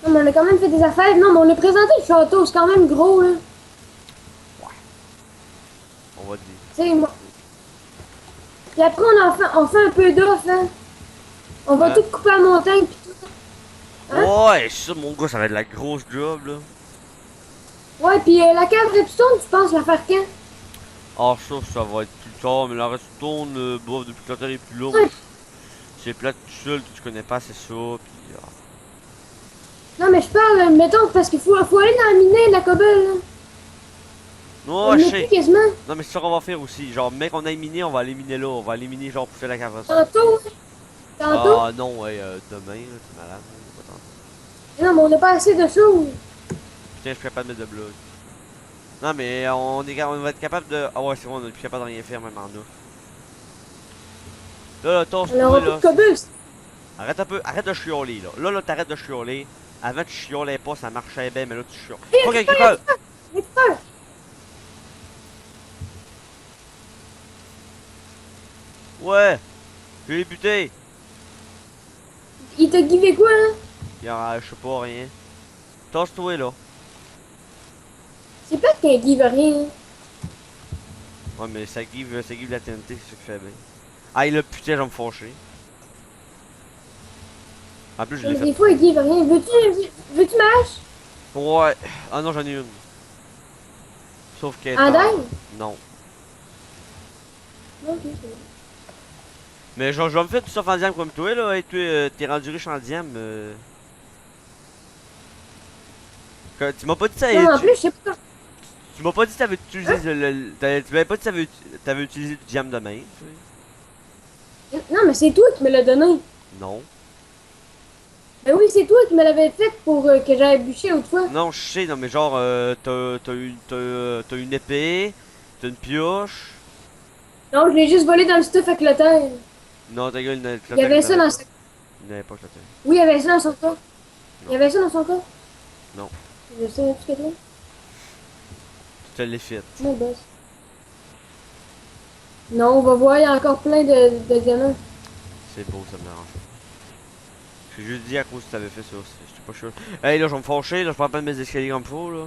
[SPEAKER 2] Non, mais on a quand même fait des affaires. Non, mais on a présenté le château, c'est quand même gros, là.
[SPEAKER 1] On va te dire.
[SPEAKER 2] Tu sais, moi. Puis après, on fait un peu d'off, hein. On va
[SPEAKER 1] Ouais.
[SPEAKER 2] tout couper à la montagne, pis tout. Hein?
[SPEAKER 1] Ouais, ça, mon gars, ça va être la grosse job, là.
[SPEAKER 2] Ouais, pis la cave Redstone, tu penses la faire quand?
[SPEAKER 1] Ah, ça va être plus tard, mais la redstone, bof, depuis que la terre est plus là,
[SPEAKER 2] Ouais.
[SPEAKER 1] c'est plate tout seul, tu connais pas, c'est ça, pis.
[SPEAKER 2] Non, mais je parle, mettons, parce qu'il faut aller dans la mine de la cobble, là.
[SPEAKER 1] Non,
[SPEAKER 2] On
[SPEAKER 1] je
[SPEAKER 2] est
[SPEAKER 1] sais.
[SPEAKER 2] plus quasiment.
[SPEAKER 1] Non, mais c'est ça qu'on va faire aussi. Genre, mec, on a miné, on va aller miner là. On va aller miner, genre, pour faire la cave.
[SPEAKER 2] Tantôt, hein. Tantôt.
[SPEAKER 1] Ah, non, ouais, demain, là, t'es malade. Pas tant.
[SPEAKER 2] Mais non, mais on n'a pas assez de choses.
[SPEAKER 1] Putain, je suis capable de mettre de blocs. Non, mais on va être capable de. Ah, ouais, c'est vrai, on est plus capable de rien faire, même en ouf. Là,
[SPEAKER 2] On aura
[SPEAKER 1] toi
[SPEAKER 2] plus
[SPEAKER 1] là.
[SPEAKER 2] de cobble.
[SPEAKER 1] Arrête un peu, arrête de chioler, là. Là, t'arrêtes de chioler. Avant, tu chiolais pas, ça marchait bien, mais là, tu chioles. Faut qu'il creuse!
[SPEAKER 2] Mais peur.
[SPEAKER 1] Ouais! Je l'ai buté!
[SPEAKER 2] Il t'a givé quoi, hein?
[SPEAKER 1] Je sais pas, rien. Tasse-toi, là.
[SPEAKER 2] C'est pas qu'un give rien.
[SPEAKER 1] Ouais, mais ça give la TNT, c'est ce qui fait bien. Ah, là, putain, je vais me fâcher. En plus, je
[SPEAKER 2] Mais
[SPEAKER 1] l'ai fait.
[SPEAKER 2] des fois, il dit rien. Veux-tu ma hache?
[SPEAKER 1] Ouais. Ah non, j'en ai une. Sauf qu'elle est
[SPEAKER 2] En
[SPEAKER 1] en...
[SPEAKER 2] dingue?
[SPEAKER 1] Non.
[SPEAKER 2] Ok, c'est bon.
[SPEAKER 1] Mais genre, je vais me faire tout ça en diam comme toi, là. Et toi, t'es rendu riche en diam. Tu m'as pas dit ça
[SPEAKER 2] Non,
[SPEAKER 1] et
[SPEAKER 2] mais en plus, je sais pas.
[SPEAKER 1] tu m'as pas dit que t'avais utilisé
[SPEAKER 2] Hein?
[SPEAKER 1] tu m'avais pas dit que t'avais utilisé du diam demain.
[SPEAKER 2] Non, mais c'est toi qui me l'as donné.
[SPEAKER 1] Non.
[SPEAKER 2] Ben oui, c'est toi qui me l'avais fait pour que j'aille bûcher l'autre fois.
[SPEAKER 1] Non, je sais, non, mais genre, t'as une épée, t'as une pioche.
[SPEAKER 2] Non, je l'ai juste volé dans le stuff avec le terre.
[SPEAKER 1] Non, ta gueule,
[SPEAKER 2] Il y
[SPEAKER 1] Clotaire,
[SPEAKER 2] avait
[SPEAKER 1] il
[SPEAKER 2] ça
[SPEAKER 1] n'avait
[SPEAKER 2] dans
[SPEAKER 1] pas.
[SPEAKER 2] sa...
[SPEAKER 1] Il n'avait pas Clotaire.
[SPEAKER 2] Oui, il y avait ça dans son corps. Il
[SPEAKER 1] Non,
[SPEAKER 2] y avait ça dans son corps.
[SPEAKER 1] non.
[SPEAKER 2] Je sais, tu fais toi?
[SPEAKER 1] Tu te l'as fait.
[SPEAKER 2] Mon boss. Non, on va voir, il y a encore plein de diamants.
[SPEAKER 1] C'est beau, ça me dérange. J'ai juste dit à cause que tu avais fait ça, j'étais pas sûr. Hey, là, je vais me fâcher, là, je prends pas de mes escaliers comme faut, là.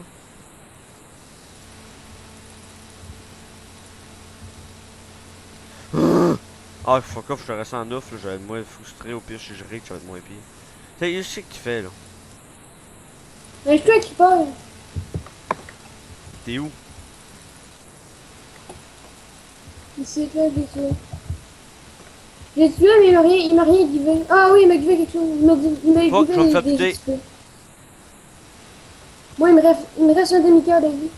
[SPEAKER 1] Ah, fuck off, je te reste en off, là, je vais être moins frustré, au pire, je dirais que ça va être moins pire. Tu sais, je sais que tu fais, là.
[SPEAKER 2] Mais je toi qui parle.
[SPEAKER 1] T'es où?
[SPEAKER 2] Ici, là, je l'ai tué. Je l'ai tué, mais il m'a rien givé. Ah oui, il m'a givé quelque chose. Il m'a
[SPEAKER 1] Fuck, je vais me
[SPEAKER 2] givé
[SPEAKER 1] faire
[SPEAKER 2] des
[SPEAKER 1] buter.
[SPEAKER 2] XP. Moi, il me reste un demi-cœur de vie.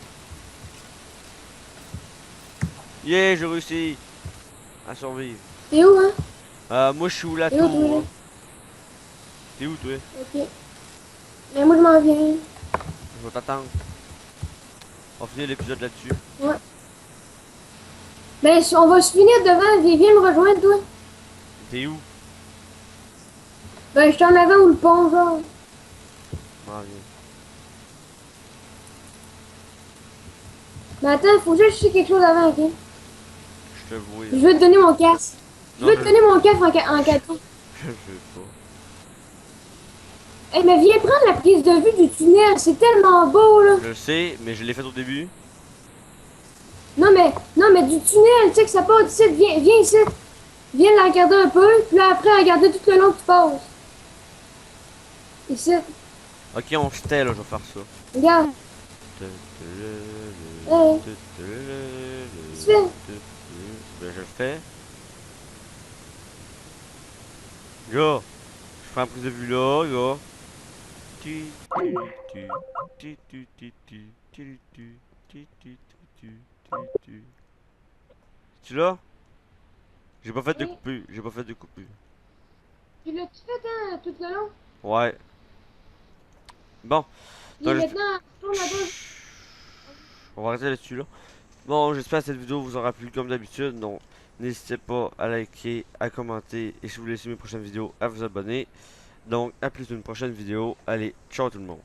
[SPEAKER 1] Yeah, j'ai réussi à survivre.
[SPEAKER 2] T'es où, hein?
[SPEAKER 1] Moi, je suis où la
[SPEAKER 2] T'es où,
[SPEAKER 1] tour,
[SPEAKER 2] toi, là?
[SPEAKER 1] hein? T'es où, toi?
[SPEAKER 2] Ok. Mais moi, je m'en viens.
[SPEAKER 1] Je vais t'attendre. On va finir l'épisode là-dessus.
[SPEAKER 2] Ouais. Ben, on va se finir devant. Viens me rejoindre, toi.
[SPEAKER 1] T'es où?
[SPEAKER 2] Ben, je suis en avant ou le pont, genre.
[SPEAKER 1] Ah, viens.
[SPEAKER 2] Mais attends, faut juste que je sais quelque chose avant, ok?
[SPEAKER 1] Je te vois.
[SPEAKER 2] Je vais te donner mon casque. Je
[SPEAKER 1] Non,
[SPEAKER 2] vais te donner mon casque en cadeau.
[SPEAKER 1] je veux pas.
[SPEAKER 2] Eh, mais viens prendre la prise de vue du tunnel. C'est tellement beau, là.
[SPEAKER 1] Je le sais, mais je l'ai fait au début.
[SPEAKER 2] Non, mais du tunnel, tu sais que ça part d'ici. Viens ici. Viens la regarder un peu, puis là, après, regarder tout le long que tu passes. Ici.
[SPEAKER 1] Ok, on se tait, là, je vais faire ça.
[SPEAKER 2] Regarde. Hey, qu'est-ce que tu fais?
[SPEAKER 1] Ben, je le fais. Yo, je fais une prise de vue là, yo. Tu là? J'ai pas fait de
[SPEAKER 2] Oui.
[SPEAKER 1] coupure, j'ai pas fait de coupure.
[SPEAKER 2] Tu l'as-tu fait, hein, tout le long?
[SPEAKER 1] Ouais. Bon,
[SPEAKER 2] Puis maintenant, tourne là-bas.
[SPEAKER 1] on va arrêter là-dessus là. Bon, j'espère que cette vidéo vous aura plu comme d'habitude. Donc, n'hésitez pas à liker, à commenter et si vous voulez suivre mes prochaines vidéos, à vous abonner. Donc, à plus d'une prochaine vidéo. Allez, ciao tout le monde.